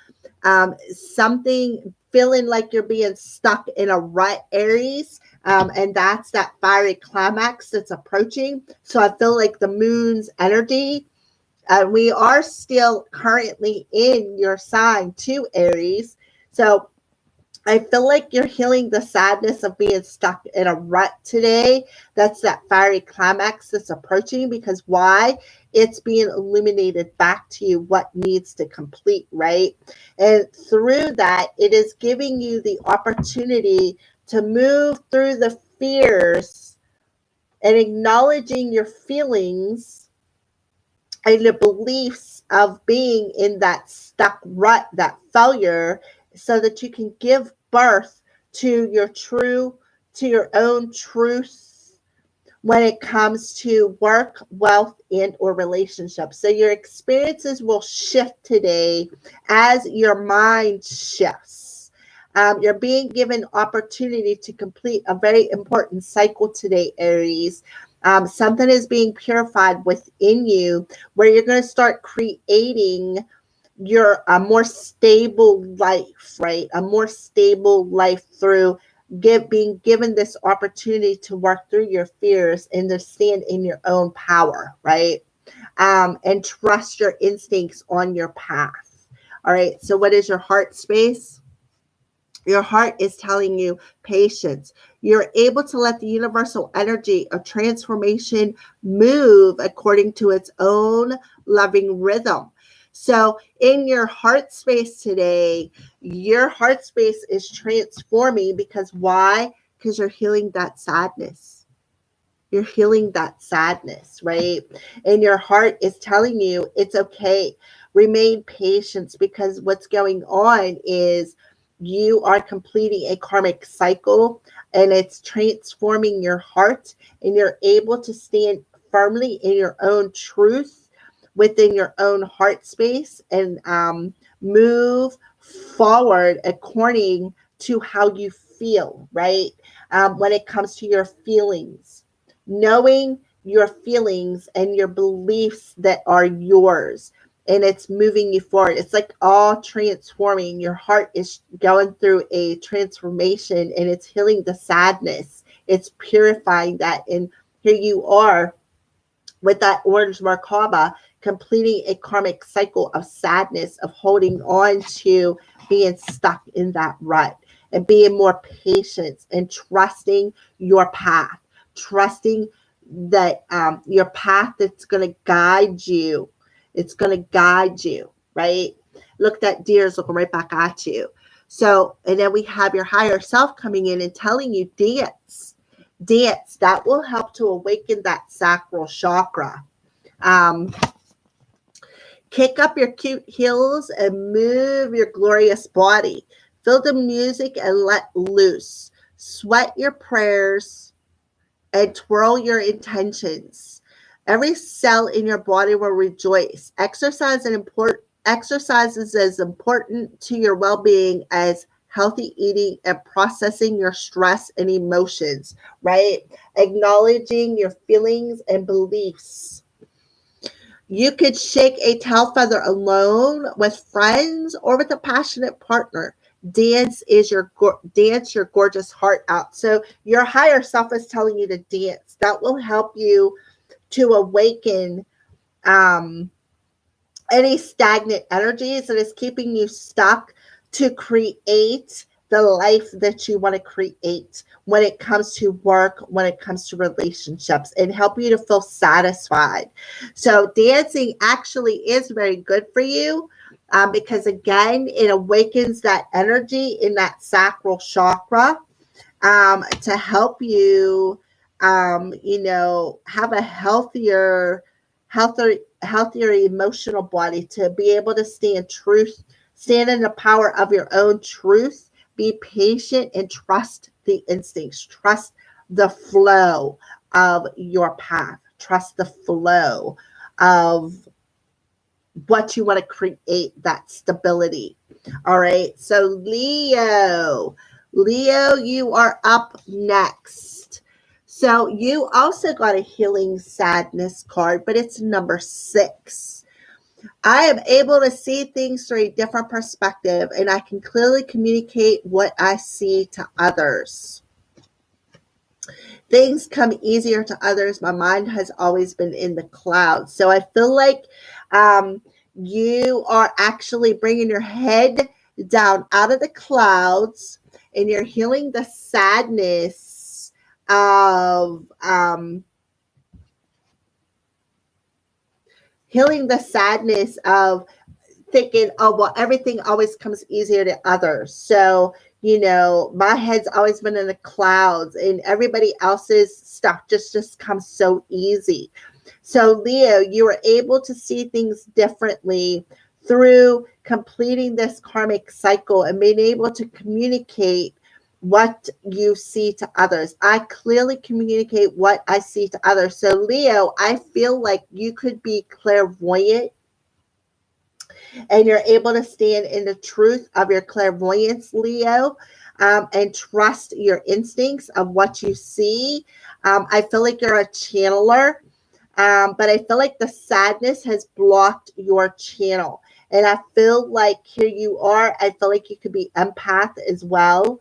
something feeling like you're being stuck in a rut, Aries. And that's that fiery climax that's approaching. So I feel like the moon's energy, we are still currently in your sign too, Aries. So I feel like you're healing the sadness of being stuck in a rut today. That's that fiery climax that's approaching, because why? It's being illuminated back to you what needs to complete, right? And through that, it is giving you the opportunity to move through the fears and acknowledging your feelings and the beliefs of being in that stuck rut, that failure, so that you can give birth to your own truth when it comes to work, wealth, and or relationships. So your experiences will shift today as your mind shifts. You're being given opportunity to complete a very important cycle today, Aries. Something is being purified within you, where you're going to start creating a more stable life, right? A more stable life through being given this opportunity to work through your fears and to stand in your own power, right? And trust your instincts on your path. All right. So what is your heart space? Your heart is telling you patience. You're able to let the universal energy of transformation move according to its own loving rhythm. So in your heart space today, your heart space is transforming, because why? Because you're healing that sadness. You're healing that sadness, right? And your heart is telling you it's okay. Remain patient, because what's going on is you are completing a karmic cycle, and it's transforming your heart, and you're able to stand firmly in your own truth within your own heart space, and move forward according to how you feel, right? When it comes to your feelings, knowing your feelings and your beliefs that are yours, and it's moving you forward. It's like all transforming. Your heart is going through a transformation, and it's healing the sadness. It's purifying that. And here you are with that orange Merkaba, completing a karmic cycle of sadness, of holding on to being stuck in that rut, and being more patient and trusting your path, trusting that your path that's going to guide you. It's going to guide you, right? Look, that deer is looking right back at you. So, and then we have your higher self coming in and telling you dance. That will help to awaken that sacral chakra. Kick up your cute heels and move your glorious body. Feel the music and let loose. Sweat your prayers and twirl your intentions. Every cell in your body will rejoice. Exercise is as important to your well-being as healthy eating and processing your stress and emotions, right? Acknowledging your feelings and beliefs. You could shake a tail feather alone, with friends, or with a passionate partner. Dance your gorgeous heart out. So your higher self is telling you to dance. That will help you to awaken any stagnant energies that is keeping you stuck, to create the life that you want to create when it comes to work, when it comes to relationships, and help you to feel satisfied. So dancing actually is very good for you, because again, it awakens that energy in that sacral chakra, to help you, have a healthier emotional body, to be able to stand in the power of your own truth, be patient, and trust the instincts, trust the flow of your path, trust the flow of what you want to create, that stability. All right. So Leo, you are up next. So you also got a healing sadness card, but it's number 6. I am able to see things through a different perspective, and I can clearly communicate what I see to others. Things come easier to others. My mind has always been in the clouds. So I feel like you are actually bringing your head down out of the clouds, and you're healing the sadness of thinking, oh, well, everything always comes easier to others. So, my head's always been in the clouds, and everybody else's stuff just comes so easy. So, Leo, you were able to see things differently through completing this karmic cycle and being able to communicate what you see to others. I clearly communicate what I see to others. So, Leo, I feel like you could be clairvoyant, and you're able to stand in the truth of your clairvoyance, Leo, and trust your instincts of what you see. I feel like you're a channeler, but I feel like the sadness has blocked your channel. And I feel like here you are. I feel like you could be empath as well.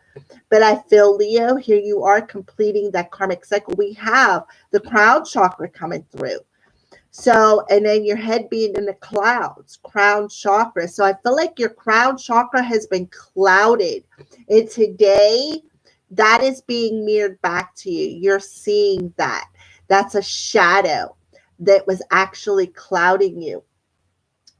But I feel, Leo, here you are completing that karmic cycle. We have the crown chakra coming through. So, and then your head being in the clouds, crown chakra. So I feel like your crown chakra has been clouded. And today, that is being mirrored back to you. You're seeing that. That's a shadow that was actually clouding you.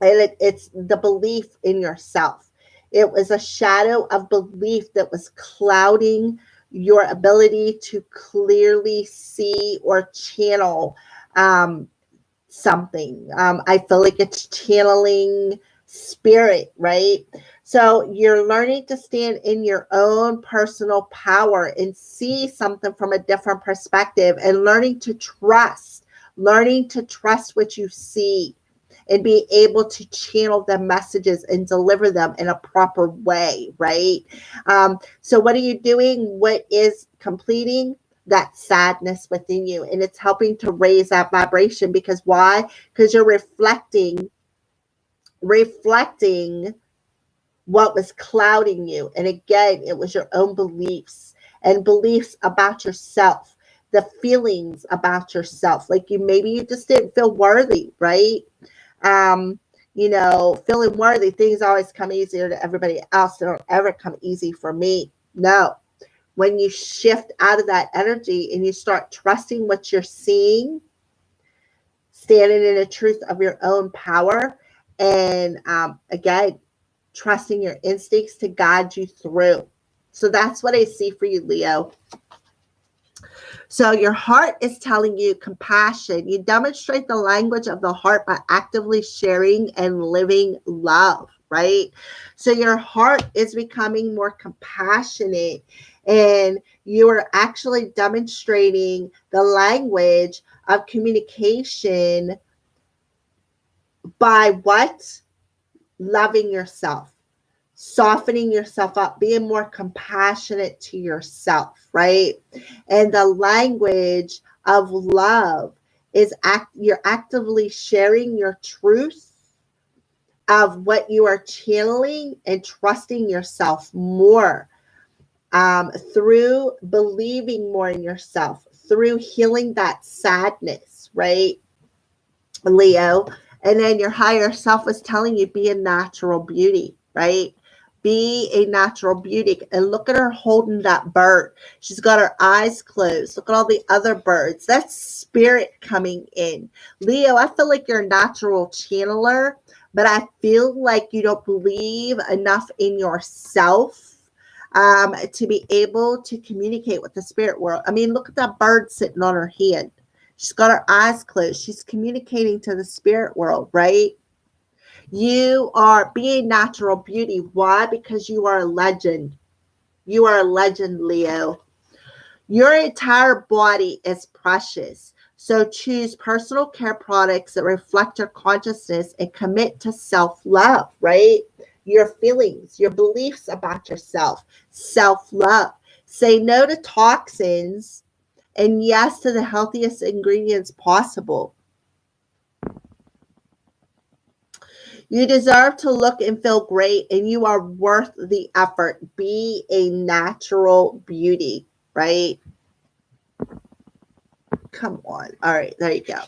And it's the belief in yourself. It was a shadow of belief that was clouding your ability to clearly see or channel something. I feel like it's channeling spirit, right? So you're learning to stand in your own personal power and see something from a different perspective, and learning to trust what you see, and be able to channel the messages and deliver them in a proper way, right? So what are you doing? What is completing? That sadness within you, and it's helping to raise that vibration. Because why? Because you're reflecting what was clouding you. And again, it was your own beliefs and beliefs about yourself, the feelings about yourself. Like maybe you just didn't feel worthy, right? Feeling worthy, things always come easier to everybody else. They don't ever come easy for me. No. When you shift out of that energy and you start trusting what you're seeing, standing in the truth of your own power, and again, trusting your instincts to guide you through. So that's what I see for you, Leo. So your heart is telling you compassion. You demonstrate the language of the heart by actively sharing and living love, right? So your heart is becoming more compassionate, and you are actually demonstrating the language of communication by what? Loving yourself, softening yourself up, being more compassionate to yourself, right? And the language of love is you're actively sharing your truth of what you are channeling, and trusting yourself more, through believing more in yourself, through healing that sadness, right, Leo? And then your higher self is telling you, be a natural beauty, right? Be a natural beauty. And look at her holding that bird. She's got her eyes closed. Look at all the other birds. That's spirit coming in. Leo, I feel like you're a natural channeler, but I feel like you don't believe enough in yourself to be able to communicate with the spirit world. I mean, look at that bird sitting on her hand. She's got her eyes closed. She's communicating to the spirit world, right? You are being natural beauty. Why? Because you are a legend. You are a legend, Leo. Your entire body is precious. So choose personal care products that reflect your consciousness and commit to self-love, right? Your feelings, your beliefs about yourself, self-love. Say no to toxins and yes to the healthiest ingredients possible. You deserve to look and feel great, and you are worth the effort. Be a natural beauty, right? Come on. All right, there you go.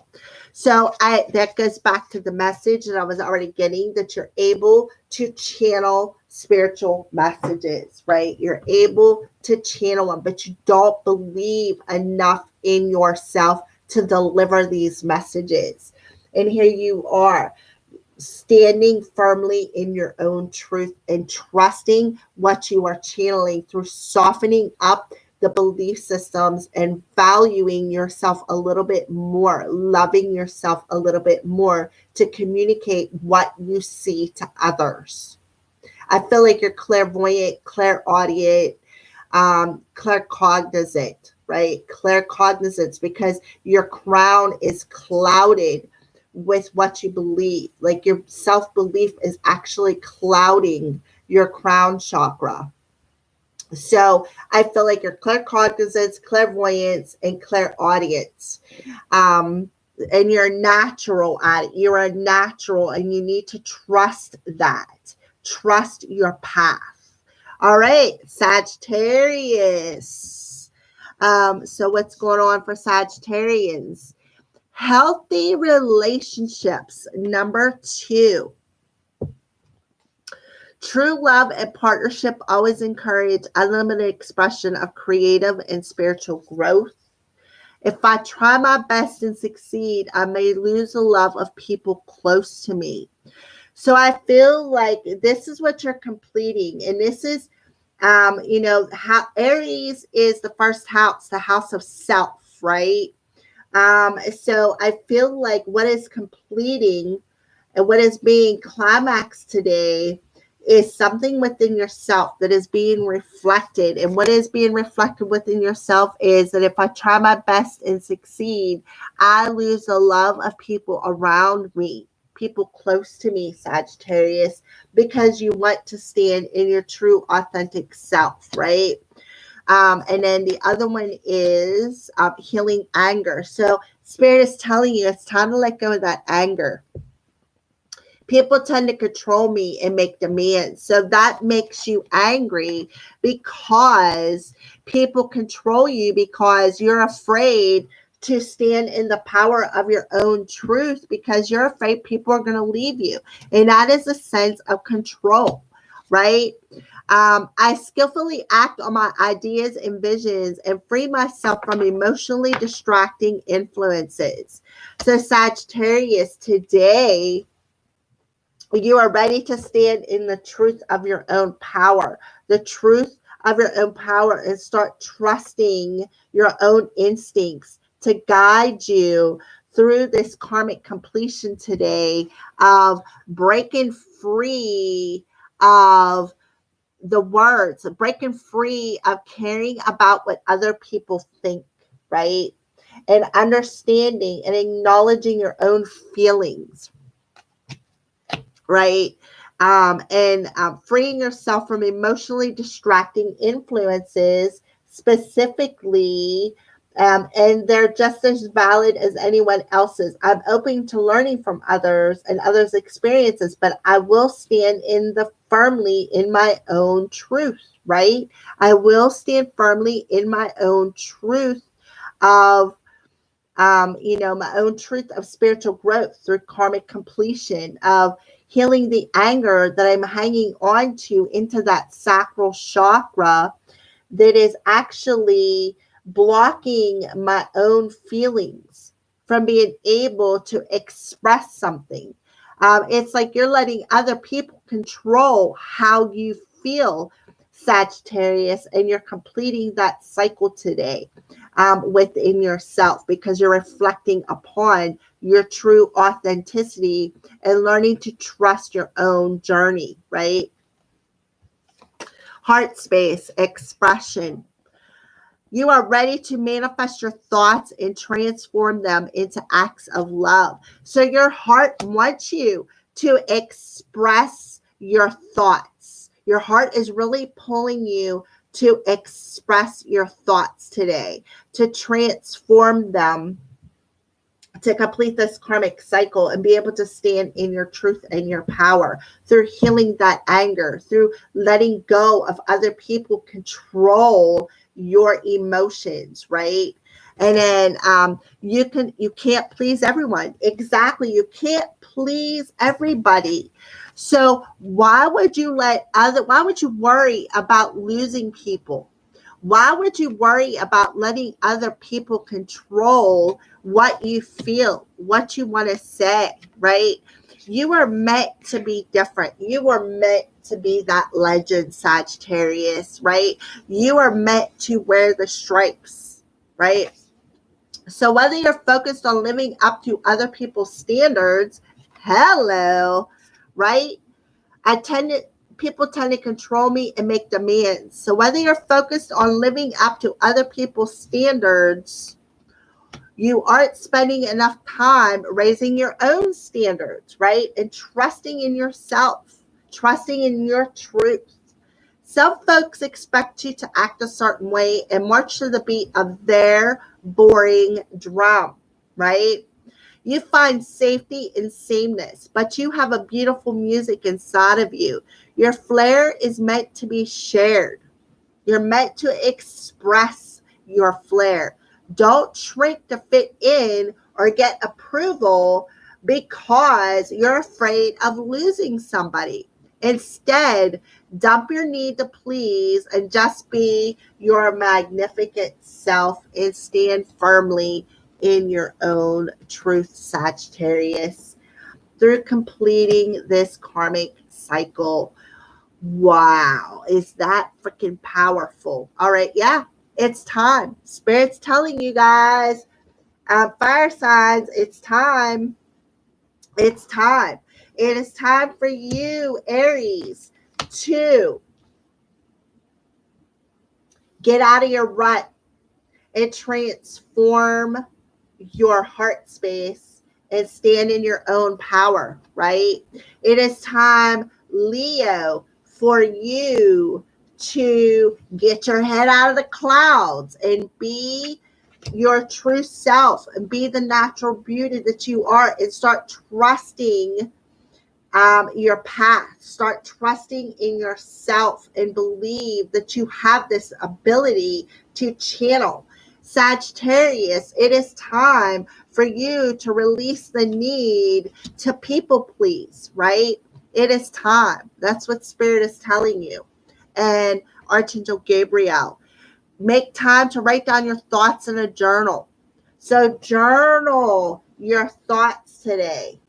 So that goes back to the message that I was already getting, that you're able to channel spiritual messages, right? You're able to channel them, but you don't believe enough in yourself to deliver these messages. And here you are, standing firmly in your own truth and trusting what you are channeling through softening up the belief systems and valuing yourself a little bit more, loving yourself a little bit more to communicate what you see to others. I feel like you're clairvoyant, clairaudient, claircognizant, right? Claircognizance, because your crown is clouded with what you believe. Like your self-belief is actually clouding your crown chakra. So I feel like your claircognizance, clairvoyance, and clairaudience. And you're natural at it. You're a natural, and you need to trust that. Trust your path. All right, Sagittarius. So what's going on for Sagittarians? Healthy relationships, number 2. True love and partnership always encourage unlimited expression of creative and spiritual growth. If I try my best and succeed, I may lose the love of people close to me. So I feel like this is what you're completing. And this is, how Aries is the first house, the house of self, right? So I feel like what is completing and what is being climaxed today is something within yourself that is being reflected. And what is being reflected within yourself is that if I try my best and succeed, I lose the love of people around me, people close to me, Sagittarius, because you want to stand in your true, authentic self, right? And then the other one is healing anger. So Spirit is telling you it's time to let go of that anger. People tend to control me and make demands. So that makes you angry because people control you, because you're afraid to stand in the power of your own truth, because you're afraid people are going to leave you. And that is a sense of control, right? I skillfully act on my ideas and visions and free myself from emotionally distracting influences. So Sagittarius, today, you are ready to stand in the truth of your own power, the truth of your own power, and start trusting your own instincts to guide you through this karmic completion today of breaking free of the words, breaking free of caring about what other people think, right? And understanding and acknowledging your own feelings, right? And freeing yourself from emotionally distracting influences, specifically, and they're just as valid as anyone else's. I'm open to learning from others and others' experiences, but I will stand firmly in my own truth, right? I will stand firmly in my own truth of my own truth of spiritual growth through karmic completion, of healing the anger that I'm hanging on to into that sacral chakra that is actually blocking my own feelings from being able to express something. It's like you're letting other people control how you feel, Sagittarius, and you're completing that cycle today within yourself, because you're reflecting upon your true authenticity and learning to trust your own journey, right? Heart space, expression. You are ready to manifest your thoughts and transform them into acts of love. So your heart wants you to express your thoughts. Your heart is really pulling you to express your thoughts today, to transform them to complete this karmic cycle and be able to stand in your truth and your power through healing that anger, through letting go of other people control your emotions, right? And then you can't please everyone. Exactly. You can't please everybody. So why would you worry about losing people? Why would you worry about letting other people control what you feel, what you want to say, right? You were meant to be different. You were meant to be that legend, Sagittarius, right? You are meant to wear the stripes, right? So whether you're focused on living up to other people's standards, hello, right? People tend to control me and make demands. So whether you're focused on living up to other people's standards, you aren't spending enough time raising your own standards, right? And trusting in yourself, trusting in your truth. Some folks expect you to act a certain way and march to the beat of their boring drum, right? You find safety in sameness, but you have a beautiful music inside of you. Your flair is meant to be shared. You're meant to express your flair. Don't shrink to fit in or get approval because you're afraid of losing somebody. Instead, dump your need to please and just be your magnificent self and stand firmly in your own truth, Sagittarius, through completing this karmic cycle. Wow, is that freaking powerful? All right, yeah, it's time. Spirit's telling you guys, fire signs, it's time. It's time. It is time for you, Aries, to get out of your rut and transform your heart space and stand in your own power, right? It is time, Leo, for you to get your head out of the clouds and be your true self and be the natural beauty that you are and start trusting your path. Start trusting in yourself and believe that you have this ability to channel. Sagittarius, it is time for you to release the need to people please, right? It is time. That's what Spirit is telling you. And Archangel Gabriel, make time to write down your thoughts in a journal. So journal your thoughts today.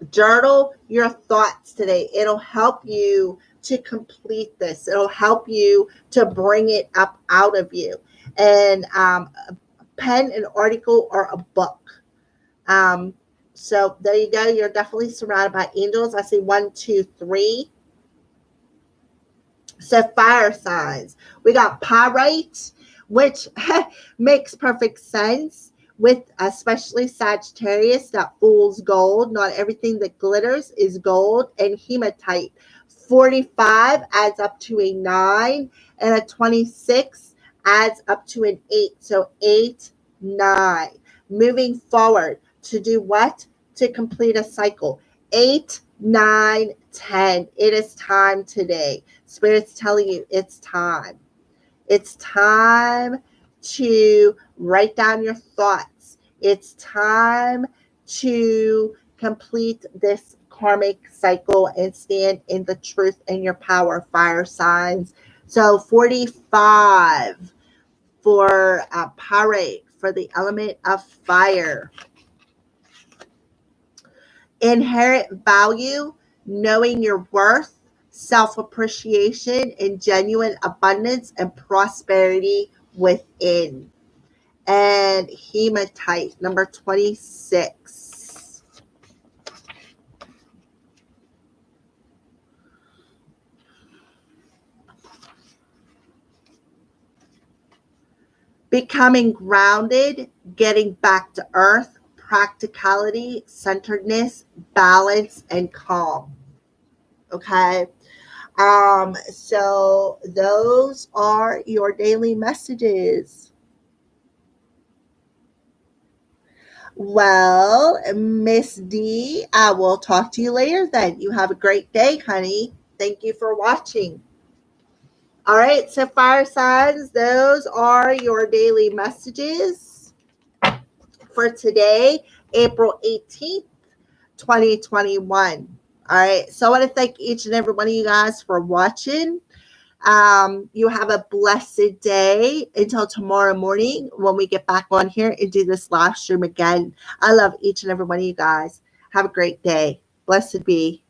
Journal your thoughts today. It'll help you to complete this. It'll help you to bring it up out of you. And a pen, an article, or a book. So there you go. You're definitely surrounded by angels. I see 1, 2, 3. So fire signs. We got pyrite, which makes perfect sense with especially Sagittarius, that fool's gold. Not everything that glitters is gold. And hematite. 45 adds up to a 9, and a 26 adds up to an 8. So 8, 9. Moving forward to do what? To complete a cycle. 8, 9, 10. It is time today. Spirit's telling you it's time. It's time to write down your thoughts. It's time to complete this karmic cycle and stand in the truth and your power, fire signs. So 45 for pyrite, for the element of fire. Inherent value, knowing your worth, self-appreciation, and genuine abundance and prosperity within. And hematite, number 26. Becoming grounded, getting back to earth, practicality, centeredness, balance, and calm. Okay. So those are your daily messages. Well, Miss D, I will talk to you later then. You have a great day, honey. Thank you for watching. All right, so fire signs, those are your daily messages for today, April 18th, 2021. All right, so I want to thank each and every one of you guys for watching. You have a blessed day until tomorrow morning when we get back on here and do this live stream again. I love each and every one of you guys. Have a great day. Blessed be.